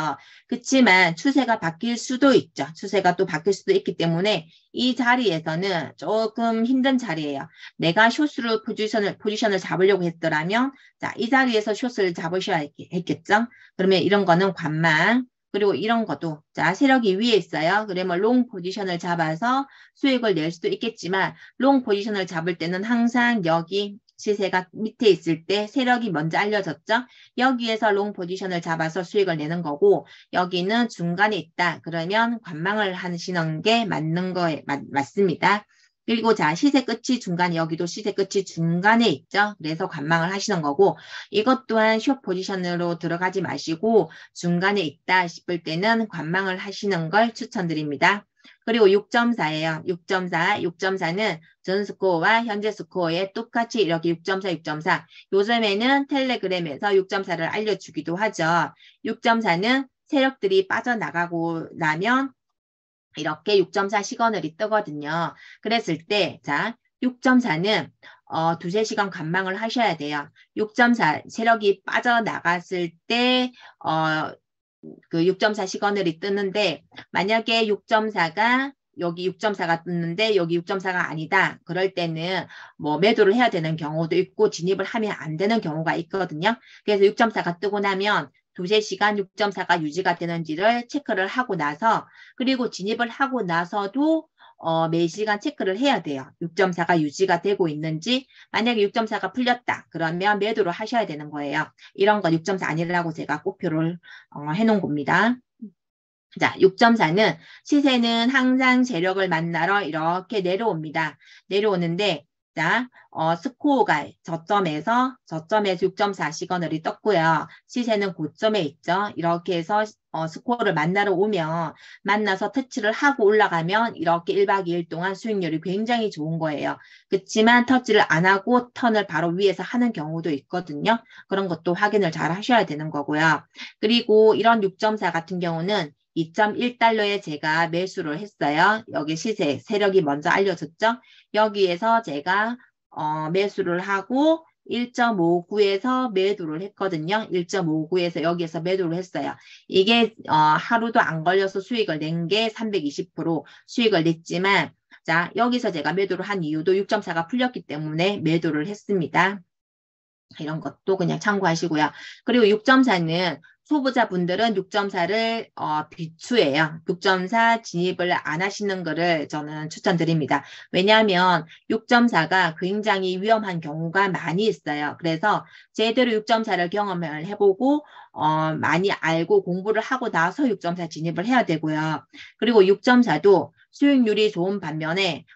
그렇지만 추세가 바뀔 수도 있죠. 추세가 또 바뀔 수도 있기 때문에 이 자리에서는 조금 힘든 자리예요. 내가 숏으로 포지션을 잡으려고 했더라면 자, 이 자리에서 숏을 잡으셔야 했겠죠. 그러면 이런 거는 관망. 그리고 이런 것도 자, 세력이 위에 있어요. 그러면 롱 포지션을 잡아서 수익을 낼 수도 있겠지만 롱 포지션을 잡을 때는 항상 여기 시세가 밑에 있을 때 세력이 먼저 알려졌죠. 여기에서 롱 포지션을 잡아서 수익을 내는 거고 여기는 중간에 있다. 그러면 관망을 하시는 게 맞는 거에 맞습니다. 그리고 자, 시세 끝이 중간에 여기도 시세 끝이 중간에 있죠. 그래서 관망을 하시는 거고 이것 또한 숏 포지션으로 들어가지 마시고 중간에 있다 싶을 때는 관망을 하시는 걸 추천드립니다. 그리고 6.4예요. 6.4는 전 스코어와 현재 스코어에 똑같이 이렇게 6.4, 6.4. 요즘에는 텔레그램에서 6.4를 알려주기도 하죠. 6.4는 세력들이 빠져나가고 나면 이렇게 6.4 시그널이 뜨거든요. 그랬을 때, 자, 6.4는 두세 시간 관망을 하셔야 돼요. 6.4 세력이 빠져나갔을 때, 그 6.4 시그널이 뜨는데, 만약에 6.4가 여기 6.4가 떴는데 여기 6.4가 아니다. 그럴 때는 뭐 매도를 해야 되는 경우도 있고 진입을 하면 안 되는 경우가 있거든요. 그래서 6.4가 뜨고 나면 두세 시간 6.4가 유지가 되는지를 체크를 하고 나서 그리고 진입을 하고 나서도 매시간 체크를 해야 돼요. 6.4가 유지가 되고 있는지 만약에 6.4가 풀렸다. 그러면 매도를 하셔야 되는 거예요. 이런 거 6.4 아니라고 제가 꼭표를 해놓은 겁니다. 자, 6.4는 시세는 항상 세력을 만나러 이렇게 내려옵니다. 내려오는데 자, 스코어가 저점에서 6.4시간을이 떴고요. 시세는 고점에 있죠. 이렇게 해서 스코어를 만나러 오면 만나서 터치를 하고 올라가면 이렇게 1박 2일 동안 수익률이 굉장히 좋은 거예요. 그렇지만 터치를 안 하고 턴을 바로 위에서 하는 경우도 있거든요. 그런 것도 확인을 잘 하셔야 되는 거고요. 그리고 이런 6.4 같은 경우는 2.1달러에 제가 매수를 했어요. 여기 시세, 세력이 먼저 알려줬죠. 여기에서 제가 매수를 하고 1.59에서 매도를 했거든요. 1.59에서 여기에서 매도를 했어요. 이게 하루도 안 걸려서 수익을 낸 게 320% 수익을 냈지만 자 여기서 제가 매도를 한 이유도 6.4가 풀렸기 때문에 매도를 했습니다. 이런 것도 그냥 참고하시고요. 그리고 6.4는 초보자분들은 6.4를 비추해요. 6.4 진입을 안 하시는 거를 저는 추천드립니다. 왜냐하면 6.4가 굉장히 위험한 경우가 많이 있어요. 그래서 제대로 6.4를 경험을 해보고 많이 알고 공부를 하고 나서 6.4 진입을 해야 되고요. 그리고 6.4도 수익률이 좋은 반면에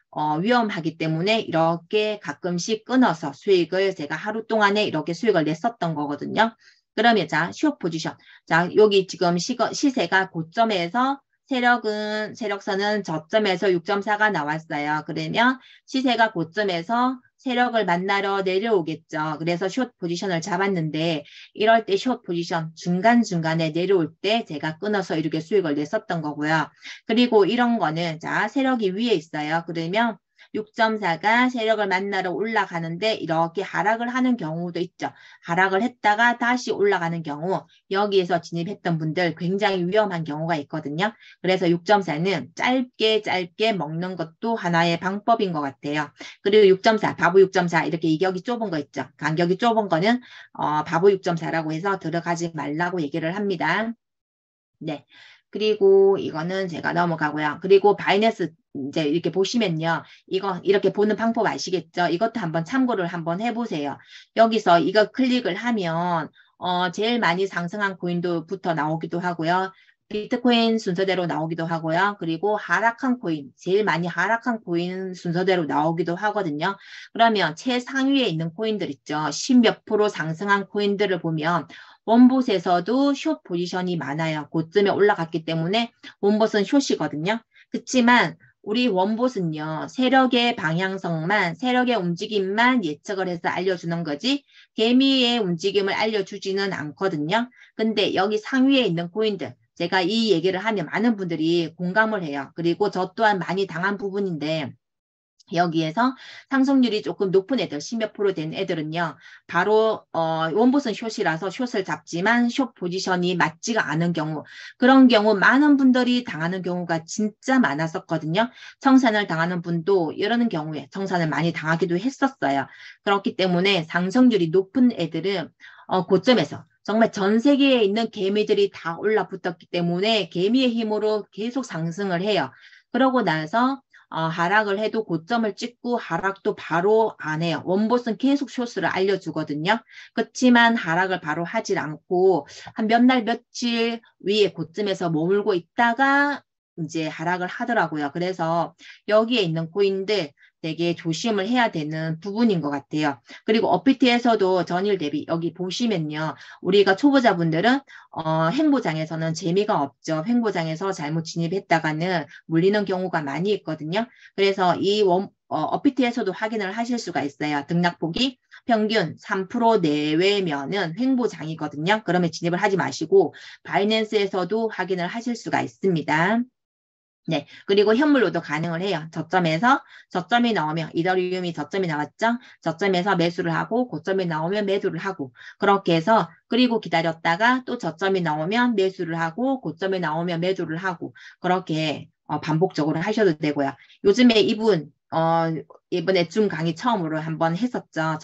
위험하기 때문에 이렇게 가끔씩 끊어서 수익을 제가 하루 동안에 이렇게 수익을 냈었던 거거든요. 그러면 자, 숏 포지션. 자, 여기 지금 시세가 고점에서 세력선은 저점에서 6.4가 나왔어요. 그러면 시세가 고점에서 세력을 만나러 내려오겠죠. 그래서 숏 포지션을 잡았는데 이럴 때 숏 포지션 중간중간에 내려올 때 제가 끊어서 이렇게 수익을 냈었던 거고요. 그리고 이런 거는 자, 세력이 위에 있어요. 그러면 6.4가 세력을 만나러 올라가는데 이렇게 하락을 하는 경우도 있죠. 하락을 했다가 다시 올라가는 경우 여기에서 진입했던 분들 굉장히 위험한 경우가 있거든요. 그래서 6.4는 짧게 먹는 것도 하나의 방법인 것 같아요. 그리고 6.4, 바보 6.4 이렇게 이격이 좁은 거 있죠. 간격이 좁은 거는 바보 6.4라고 해서 들어가지 말라고 얘기를 합니다. 네. 그리고 이거는 제가 넘어가고요. 그리고 바이낸스 이제 이렇게 보시면요. 이거 이렇게 보는 방법 아시겠죠? 이것도 한번 참고를 한번 해보세요. 여기서 이거 클릭을 하면 제일 많이 상승한 코인도부터 나오기도 하고요. 비트코인 순서대로 나오기도 하고요. 그리고 하락한 코인, 제일 많이 하락한 코인 순서대로 나오기도 하거든요. 그러면 최상위에 있는 코인들 있죠. 10몇 프로 상승한 코인들을 보면 원봇에서도 숏 포지션이 많아요. 고점에 올라갔기 때문에 원봇은 숏이거든요. 그렇지만 우리 원봇은요. 세력의 방향성만, 세력의 움직임만 예측을 해서 알려주는 거지 개미의 움직임을 알려주지는 않거든요. 근데 여기 상위에 있는 코인들 제가 이 얘기를 하면 많은 분들이 공감을 해요. 그리고 저 또한 많이 당한 부분인데 여기에서 상승률이 조금 높은 애들, 10몇 프로 된 애들은요. 바로 원봇은 숏이라서 숏을 잡지만 숏 포지션이 맞지가 않은 경우 그런 경우 많은 분들이 당하는 경우가 진짜 많았었거든요. 청산을 당하는 분도 이러는 경우에 청산을 많이 당하기도 했었어요. 그렇기 때문에 상승률이 높은 애들은 고점에서 정말 전 세계에 있는 개미들이 다 올라붙었기 때문에 개미의 힘으로 계속 상승을 해요. 그러고 나서 하락을 해도 고점을 찍고 하락도 바로 안 해요. 원봇은 계속 숏을 알려주거든요. 그렇지만 하락을 바로 하질 않고 한 몇 날 며칠 위에 고점에서 머물고 있다가 이제 하락을 하더라고요. 그래서 여기에 있는 코인들 되게 조심을 해야 되는 부분인 것 같아요. 그리고 업비트에서도 전일 대비 여기 보시면요. 우리가 초보자분들은 횡보장에서는 재미가 없죠. 횡보장에서 잘못 진입했다가는 물리는 경우가 많이 있거든요. 그래서 이 업비트에서도 확인을 하실 수가 있어요. 등락폭이 평균 3% 내외면은 횡보장이거든요. 그러면 진입을 하지 마시고 바이낸스에서도 확인을 하실 수가 있습니다. 네. 그리고 현물로도 가능을 해요. 저점이 나오면 이더리움이 저점이 나왔죠. 저점에서 매수를 하고 고점이 나오면 매도를 하고 그렇게 해서 그리고 기다렸다가 또 저점이 나오면 매수를 하고 고점이 나오면 매도를 하고 그렇게 반복적으로 하셔도 되고요. 요즘에 이분 이번에 줌 강의 처음으로 한번 했었죠.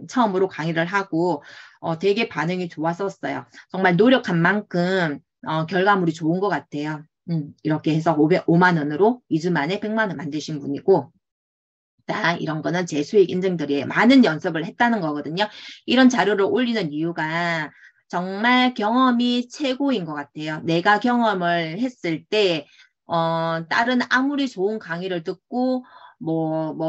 처음으로 강의를 하고, 되게 반응이 좋았었어요. 정말 노력한 만큼, 결과물이 좋은 것 같아요. 이렇게 해서 5만 원으로 2주 만에 100만 원 만드신 분이고, 이런 거는 제 수익 인증들이 많은 연습을 했다는 거거든요. 이런 자료를 올리는 이유가 정말 경험이 최고인 것 같아요. 내가 경험을 했을 때, 다른 아무리 좋은 강의를 듣고,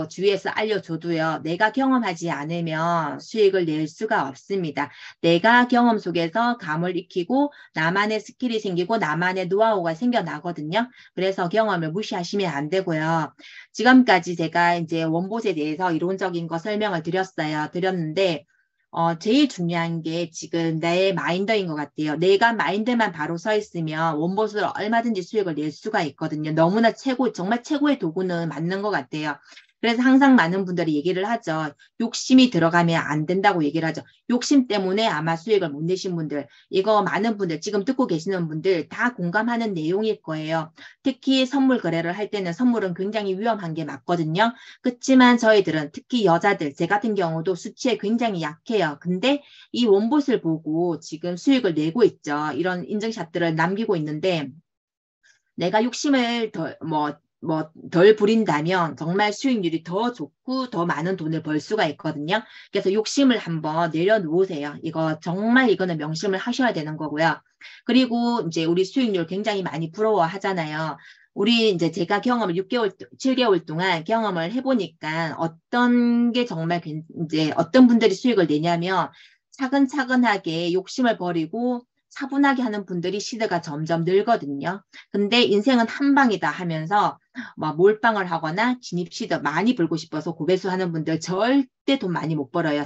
주위에서 알려줘도요, 내가 경험하지 않으면 수익을 낼 수가 없습니다. 내가 경험 속에서 감을 익히고, 나만의 스킬이 생기고, 나만의 노하우가 생겨나거든요. 그래서 경험을 무시하시면 안 되고요. 지금까지 제가 이제 원봇에 대해서 이론적인 거 설명을 드렸는데, 제일 중요한 게 지금 내 마인드인 것 같아요. 내가 마인드만 바로 서 있으면 원봇으로 얼마든지 수익을 낼 수가 있거든요. 너무나 정말 최고의 도구는 맞는 것 같아요. 그래서 항상 많은 분들이 얘기를 하죠. 욕심이 들어가면 안 된다고 얘기를 하죠. 욕심 때문에 아마 수익을 못 내신 분들, 이거 많은 분들, 지금 듣고 계시는 분들 다 공감하는 내용일 거예요. 특히 선물 거래를 할 때는 선물은 굉장히 위험한 게 맞거든요. 그렇지만 저희들은 특히 여자들, 제 같은 경우도 수치에 굉장히 약해요. 근데 이 원봇을 보고 지금 수익을 내고 있죠. 이런 인증샷들을 남기고 있는데 내가 욕심을 덜 부린다면 정말 수익률이 더 좋고 더 많은 돈을 벌 수가 있거든요. 그래서 욕심을 한번 내려놓으세요. 이거는 명심을 하셔야 되는 거고요. 그리고 이제 우리 수익률 굉장히 많이 부러워 하잖아요. 우리 이제 제가 경험을 6개월, 7개월 동안 경험을 해보니까 어떤 게 정말 이제 어떤 분들이 수익을 내냐면 차근차근하게 욕심을 버리고 차분하게 하는 분들이 시대가 점점 늘거든요. 근데 인생은 한 방이다 하면서 몰빵을 하거나 진입시드 많이 벌고 싶어서 고배수 하는 분들 절대 돈 많이 못 벌어요.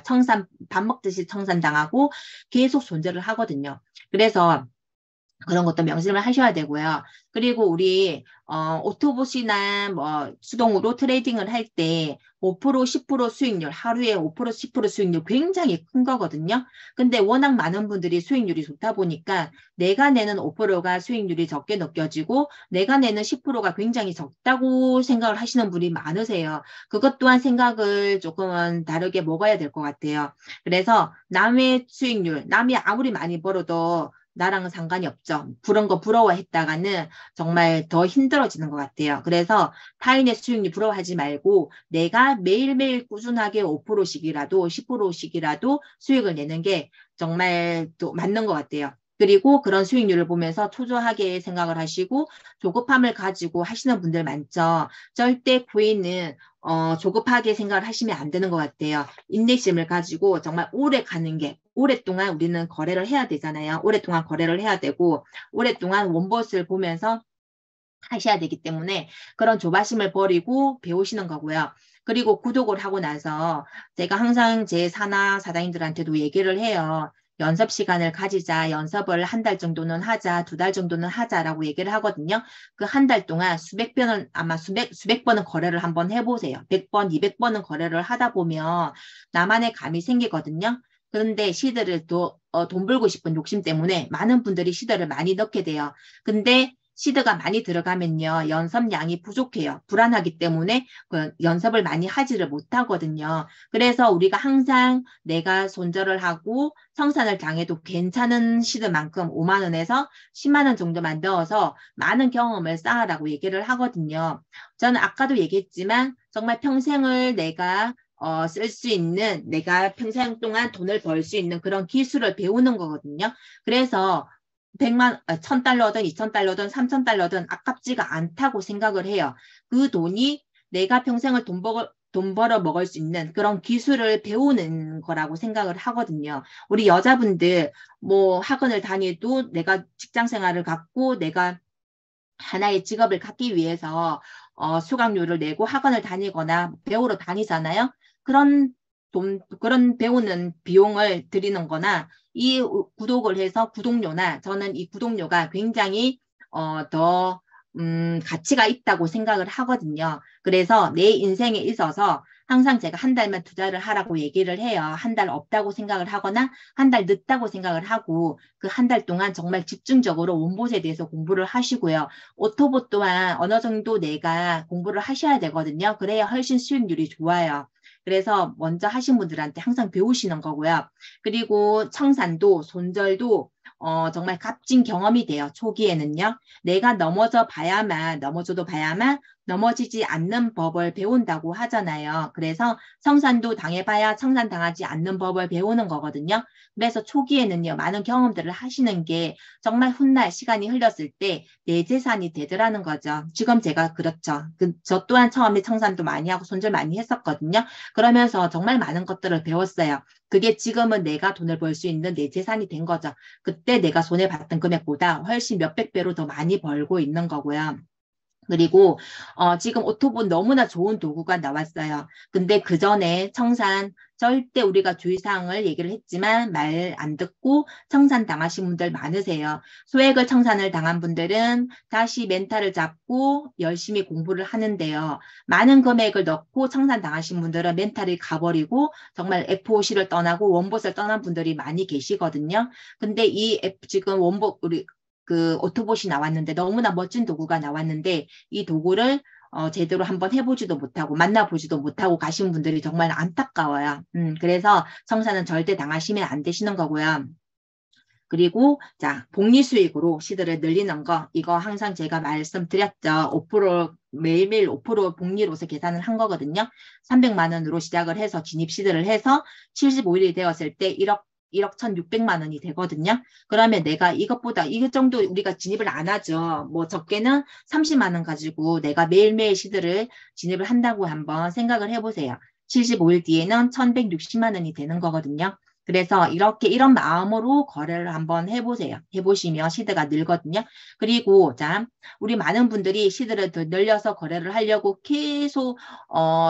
밥 먹듯이 청산당하고 계속 손절을 하거든요. 그래서 그런 것도 명심을 하셔야 되고요. 그리고 우리 오토봇이나 수동으로 트레이딩을 할 때 5%, 10% 수익률, 하루에 5%, 10% 수익률 굉장히 큰 거거든요. 근데 워낙 많은 분들이 수익률이 좋다 보니까 내가 내는 5%가 수익률이 적게 느껴지고 내가 내는 10%가 굉장히 적다고 생각을 하시는 분이 많으세요. 그것 또한 생각을 조금은 다르게 먹어야 될 것 같아요. 그래서 남의 수익률, 남이 아무리 많이 벌어도 나랑은 상관이 없죠. 그런 거 부러워했다가는 정말 더 힘들어지는 것 같아요. 그래서 타인의 수익률 부러워하지 말고 내가 매일매일 꾸준하게 5%씩이라도 10%씩이라도 수익을 내는 게 정말 또 맞는 것 같아요. 그리고 그런 수익률을 보면서 초조하게 생각을 하시고 조급함을 가지고 하시는 분들 많죠. 절대 구인은 조급하게 생각을 하시면 안 되는 것 같아요. 인내심을 가지고 정말 오래 가는 게 오랫동안 우리는 거래를 해야 되잖아요. 오랫동안 거래를 해야 되고 오랫동안 원봇을 보면서 하셔야 되기 때문에 그런 조바심을 버리고 배우시는 거고요. 그리고 구독을 하고 나서 제가 항상 제 사장님들한테도 얘기를 해요. 연습 시간을 가지자, 연습을 한 달 정도는 하자, 2달 정도는 하자라고 얘기를 하거든요. 그 한 달 동안 아마 수백 번은 거래를 한번 해보세요. 100번, 200번은 거래를 하다 보면 나만의 감이 생기거든요. 그런데 시드를 돈 벌고 싶은 욕심 때문에 많은 분들이 시드를 많이 넣게 돼요. 근데 시드가 많이 들어가면요. 연습량이 부족해요. 불안하기 때문에 그 연습을 많이 하지를 못하거든요. 그래서 우리가 항상 내가 손절을 하고 성산을 당해도 괜찮은 시드만큼 5만 원에서 10만 원 정도만 넣어서 많은 경험을 쌓으라고 얘기를 하거든요. 저는 아까도 얘기했지만 정말 평생을 내가 쓸 수 있는 내가 평생 동안 돈을 벌 수 있는 그런 기술을 배우는 거거든요. 그래서 1,000달러든 2,000달러든 3,000달러든 아깝지가 않다고 생각을 해요. 그 돈이 내가 평생을 돈 벌어 먹을 수 있는 그런 기술을 배우는 거라고 생각을 하거든요. 우리 여자분들 학원을 다니도 내가 직장 생활을 갖고 내가 하나의 직업을 갖기 위해서 수강료를 내고 학원을 다니거나 배우러 다니잖아요. 그런 배우는 비용을 드리는 거나 이 구독을 해서 구독료나 저는 이 구독료가 굉장히 더 가치가 있다고 생각을 하거든요. 그래서 내 인생에 있어서 항상 제가 한 달만 투자를 하라고 얘기를 해요. 한 달 없다고 생각을 하거나 한 달 늦다고 생각을 하고 그 한 달 동안 정말 집중적으로 원봇에 대해서 공부를 하시고요. 오토봇 또한 어느 정도 내가 공부를 하셔야 되거든요. 그래야 훨씬 수익률이 좋아요. 그래서 먼저 하신 분들한테 항상 배우시는 거고요. 그리고 청산도, 손절도 정말 값진 경험이 돼요. 초기에는요. 내가 넘어져도 봐야만 넘어지지 않는 법을 배운다고 하잖아요. 그래서 청산도 당해봐야 청산당하지 않는 법을 배우는 거거든요. 그래서 초기에는요, 많은 경험들을 하시는 게 정말 훗날 시간이 흘렀을 때 내 재산이 되더라는 거죠. 지금 제가 그렇죠. 저 또한 처음에 청산도 많이 하고 손절 많이 했었거든요. 그러면서 정말 많은 것들을 배웠어요. 그게 지금은 내가 돈을 벌 수 있는 내 재산이 된 거죠. 그때 내가 손해봤던 금액보다 훨씬 몇백 배로 더 많이 벌고 있는 거고요. 그리고 지금 오토본 너무나 좋은 도구가 나왔어요. 근데 그 전에 청산 절대 우리가 주의사항을 얘기를 했지만 말 안 듣고 청산 당하신 분들 많으세요. 소액을 청산을 당한 분들은 다시 멘탈을 잡고 열심히 공부를 하는데요. 많은 금액을 넣고 청산 당하신 분들은 멘탈이 가버리고 정말 FOC를 떠나고 원봇을 떠난 분들이 많이 계시거든요. 근데 이 지금 원봇 우리 그 오토봇이 나왔는데 너무나 멋진 도구가 나왔는데 이 도구를 제대로 한번 해보지도 못하고 만나보지도 못하고 가신 분들이 정말 안타까워요. 그래서 청산은 절대 당하시면 안 되시는 거고요. 그리고 자 복리수익으로 시드를 늘리는 거 이거 항상 제가 말씀드렸죠. 5% 매일매일 5% 복리로서 계산을 한 거거든요. 300만 원으로 시작을 해서 진입 시드를 해서 75일이 되었을 때 1억 1,600만 원이 되거든요. 그러면 내가 이것보다 이것 정도 우리가 진입을 안 하죠. 뭐 적게는 30만 원 가지고 내가 매일매일 시드를 진입을 한다고 한번 생각을 해보세요. 75일 뒤에는 1,160만 원이 되는 거거든요. 그래서 이런 마음으로 거래를 한번 해보세요. 해보시면 시드가 늘거든요. 그리고 자, 우리 많은 분들이 시드를 더 늘려서 거래를 하려고 계속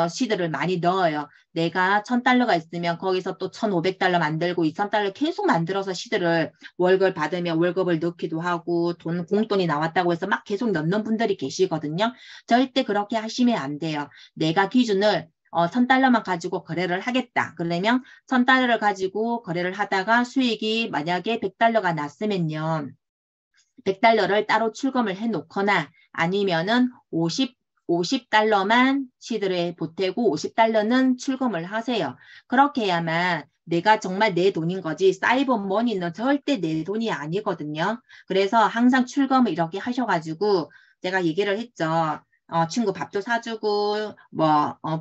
시드를 많이 넣어요. 내가 1,000달러가 있으면 거기서 또 1,500달러 만들고 2,000달러 계속 만들어서 시드를 월급 받으면 월급을 넣기도 하고 공돈이 나왔다고 해서 막 계속 넣는 분들이 계시거든요. 절대 그렇게 하시면 안 돼요. 내가 기준을 1,000달러만 가지고 거래를 하겠다. 그러면 1,000달러를 가지고 거래를 하다가 수익이 만약에 100달러가 났으면요. 100달러를 따로 출금을 해 놓거나 아니면은 50달러만 시드에 보태고 50달러는 출금을 하세요. 그렇게 해야만 내가 정말 내 돈인 거지 사이버 머니는 절대 내 돈이 아니거든요. 그래서 항상 출금을 이렇게 하셔가지고 제가 얘기를 했죠. 친구 밥도 사주고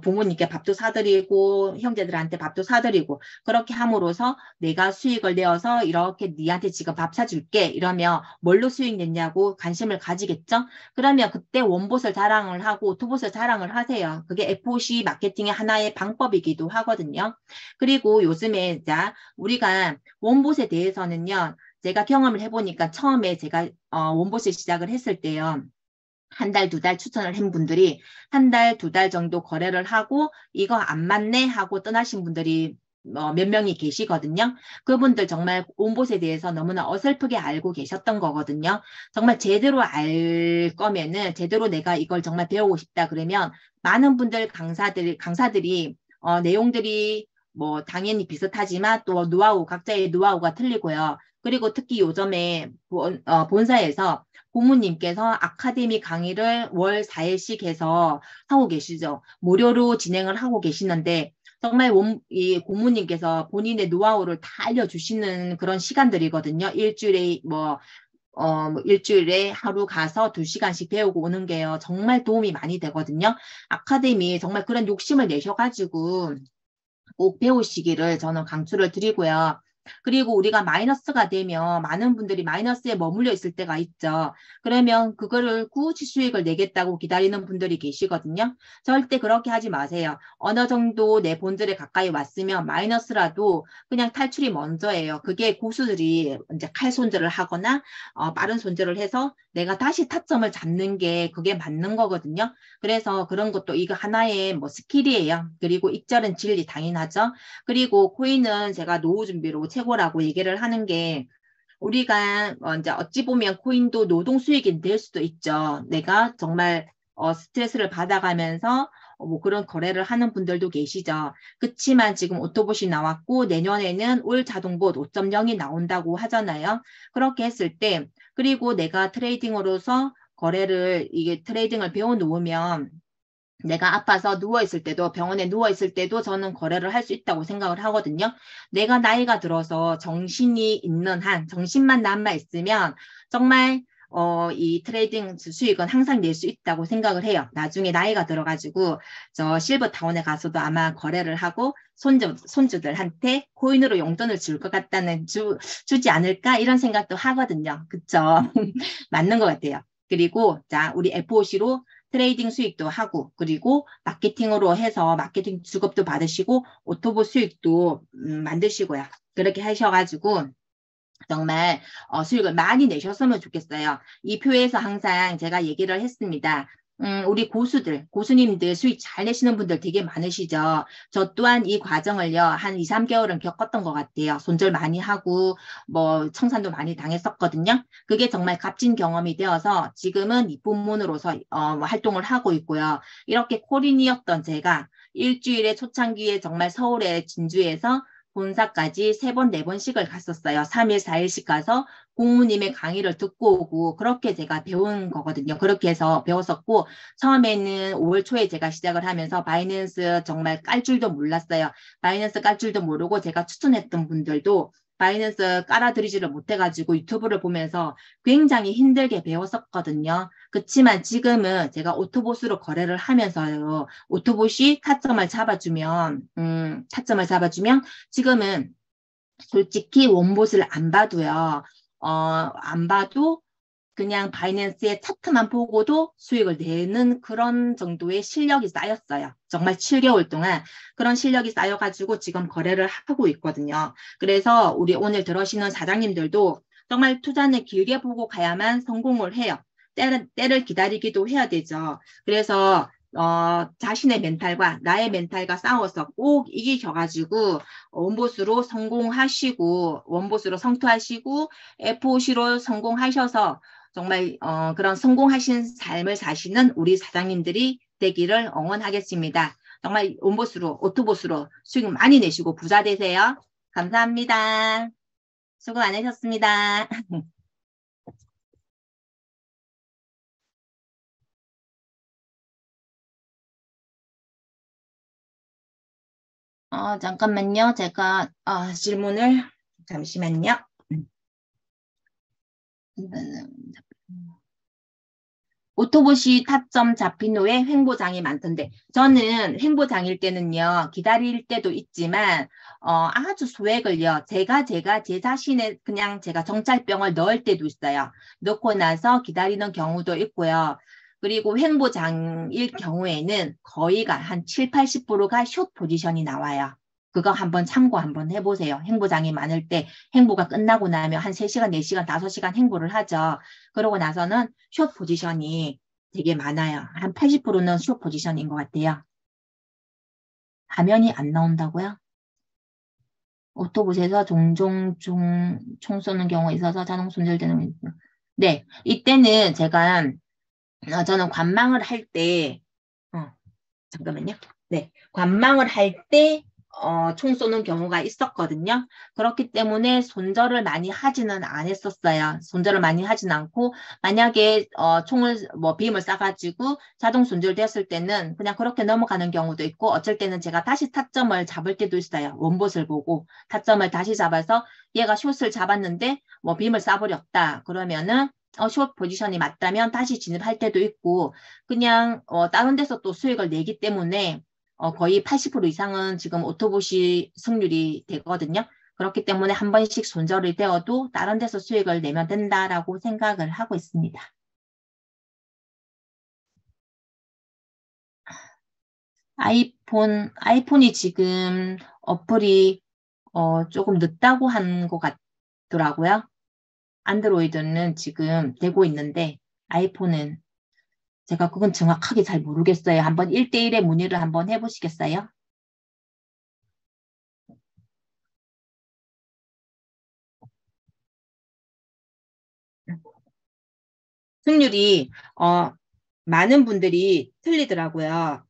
부모님께 밥도 사드리고 형제들한테 밥도 사드리고 그렇게 함으로써 내가 수익을 내어서 이렇게 니한테 지금 밥 사줄게 이러면 뭘로 수익 냈냐고 관심을 가지겠죠. 그러면 그때 원봇을 자랑을 하고 투봇을 자랑을 하세요. 그게 FOC 마케팅의 하나의 방법이기도 하거든요. 그리고 요즘에 자 우리가 원봇에 대해서는요. 제가 경험을 해보니까 처음에 제가 원봇을 시작을 했을 때요. 한 달, 두 달 추천을 한 분들이 한 달, 두 달 정도 거래를 하고 이거 안 맞네 하고 떠나신 분들이 몇 명이 계시거든요. 그분들 정말 온봇에 대해서 너무나 어설프게 알고 계셨던 거거든요. 정말 제대로 알 거면은 제대로 내가 이걸 정말 배우고 싶다 그러면 많은 분들 강사들이 내용들이 뭐 당연히 비슷하지만 또 각자의 노하우가 틀리고요. 그리고 특히 요즘에 본사에서 고모님께서 아카데미 강의를 월 4일씩 해서 하고 계시죠. 무료로 진행을 하고 계시는데 정말 이 고모님께서 본인의 노하우를 다 알려주시는 그런 시간들이거든요. 일주일에 하루 가서 2시간씩 배우고 오는 게요. 정말 도움이 많이 되거든요. 아카데미 정말 그런 욕심을 내셔가지고 꼭 배우시기를 저는 강추를 드리고요. 그리고 우리가 마이너스가 되면 많은 분들이 마이너스에 머물러 있을 때가 있죠. 그러면 그거를 굳이 수익을 내겠다고 기다리는 분들이 계시거든요. 절대 그렇게 하지 마세요. 어느 정도 내 본질에 가까이 왔으면 마이너스라도 그냥 탈출이 먼저예요. 그게 고수들이 이제 칼 손질을 하거나 빠른 손질을 해서 내가 다시 타점을 잡는 게 그게 맞는 거거든요. 그래서 그런 것도 이거 하나의 뭐 스킬이에요. 그리고 익절은 진리 당연하죠. 그리고 코인은 제가 노후 준비로 최고라고 얘기를 하는 게 우리가 이제 어찌 보면 코인도 노동 수익이 될 수도 있죠. 내가 정말 스트레스를 받아가면서 뭐 그런 거래를 하는 분들도 계시죠. 그치만 지금 오토봇이 나왔고 내년에는 올 자동봇 5.0이 나온다고 하잖아요. 그렇게 했을 때 그리고 내가 트레이딩으로서 거래를 이게 트레이딩을 배워 놓으면 내가 아파서 누워있을 때도 병원에 누워있을 때도 저는 거래를 할 수 있다고 생각을 하거든요. 내가 나이가 들어서 정신이 있는 한, 정신만 남아 있으면 정말 이 트레이딩 수익은 항상 낼 수 있다고 생각을 해요. 나중에 나이가 들어가지고 저 실버타운에 가서도 아마 거래를 하고 손주들한테 코인으로 용돈을 줄 것 같다는 주지 않을까 이런 생각도 하거든요. 그쵸? 맞는 것 같아요. 그리고 자 우리 FOC로 트레이딩 수익도 하고 그리고 마케팅으로 해서 마케팅 주급도 받으시고 오토보 수익도 만드시고요. 그렇게 하셔가지고 정말 수익을 많이 내셨으면 좋겠어요. 이 표에서 항상 제가 얘기를 했습니다. 우리 고수님들 수익 잘 내시는 분들 되게 많으시죠. 저 또한 이 과정을요, 한 2, 3개월은 겪었던 것 같아요. 손절 많이 하고, 뭐, 청산도 많이 당했었거든요. 그게 정말 값진 경험이 되어서 지금은 입부문으로서 활동을 하고 있고요. 이렇게 코린이었던 제가 일주일에 초창기에 정말 서울의 진주에서 본사까지 3번, 4번씩을 갔었어요. 3일, 4일씩 가서 공무님의 강의를 듣고 오고 그렇게 제가 배운 거거든요. 그렇게 해서 배웠었고 처음에는 5월 초에 제가 시작을 하면서 바이낸스 정말 깔 줄도 몰랐어요. 바이낸스 깔 줄도 모르고 제가 추천했던 분들도 바이낸스 깔아드리지를 못해가지고 유튜브를 보면서 굉장히 힘들게 배웠었거든요. 그치만 지금은 제가 오토보스로 거래를 하면서요. 오토봇이 타점을 잡아주면 지금은 솔직히 원봇을 안 봐도요. 안 봐도 그냥 바이낸스의 차트만 보고도 수익을 내는 그런 정도의 실력이 쌓였어요. 정말 7개월 동안 그런 실력이 쌓여가지고 지금 거래를 하고 있거든요. 그래서 우리 오늘 들으시는 사장님들도 정말 투자는 길게 보고 가야만 성공을 해요. 때를 기다리기도 해야 되죠. 그래서 자신의 멘탈과 나의 멘탈과 싸워서 꼭 이기셔가지고 원보스로 성투하시고 FOC로 성공하셔서 정말 그런 성공하신 삶을 사시는 우리 사장님들이 되기를 응원하겠습니다. 정말 원보스로 오토보스로 수익 많이 내시고 부자 되세요. 감사합니다. 수고 많으셨습니다. 잠깐만요. 제가 질문을 잠시만요. 오토봇이 타점 잡힌 후에 횡보장이 많던데 저는 횡보장일 때는요 기다릴 때도 있지만 아주 소액을요 제가 제 자신의 그냥 제가 정찰병을 넣을 때도 있어요. 넣고 나서 기다리는 경우도 있고요. 그리고 횡보장일 경우에는 거의가 한 7, 80%가 숏 포지션이 나와요. 그거 한번 참고 한번 해보세요. 횡보장이 많을 때 횡보가 끝나고 나면 한 3시간, 4시간, 5시간 횡보를 하죠. 그러고 나서는 숏 포지션이 되게 많아요. 한 80%는 숏 포지션인 것 같아요. 화면이 안 나온다고요? 오토봇에서 종종 총 쏘는 경우가 있어서 자동 손절되는 네, 이때는 제가 저는 관망을 할 때, 잠깐만요. 네, 관망을 할 때, 총 쏘는 경우가 있었거든요. 그렇기 때문에 손절을 많이 하지는 않았었어요. 손절을 많이 하진 않고, 만약에, 빔을 쏴가지고 자동 손절되었을 때는 그냥 그렇게 넘어가는 경우도 있고, 어쩔 때는 제가 다시 타점을 잡을 때도 있어요. 원봇을 보고, 타점을 다시 잡아서 얘가 숏을 잡았는데, 빔을 쏴버렸다. 그러면은, 숏 포지션이 맞다면 다시 진입할 때도 있고, 그냥 다른 데서 또 수익을 내기 때문에 거의 80% 이상은 지금 오토봇이 승률이 되거든요. 그렇기 때문에 한 번씩 손절이 되어도 다른 데서 수익을 내면 된다라고 생각을 하고 있습니다. 아이폰이 지금 어플이 조금 늦다고 한 것 같더라고요. 안드로이드는 지금 되고 있는데 아이폰은 제가 그건 정확하게 잘 모르겠어요. 한번 1대1의 문의를 한번 해보시겠어요? 승률이 많은 분들이 틀리더라고요.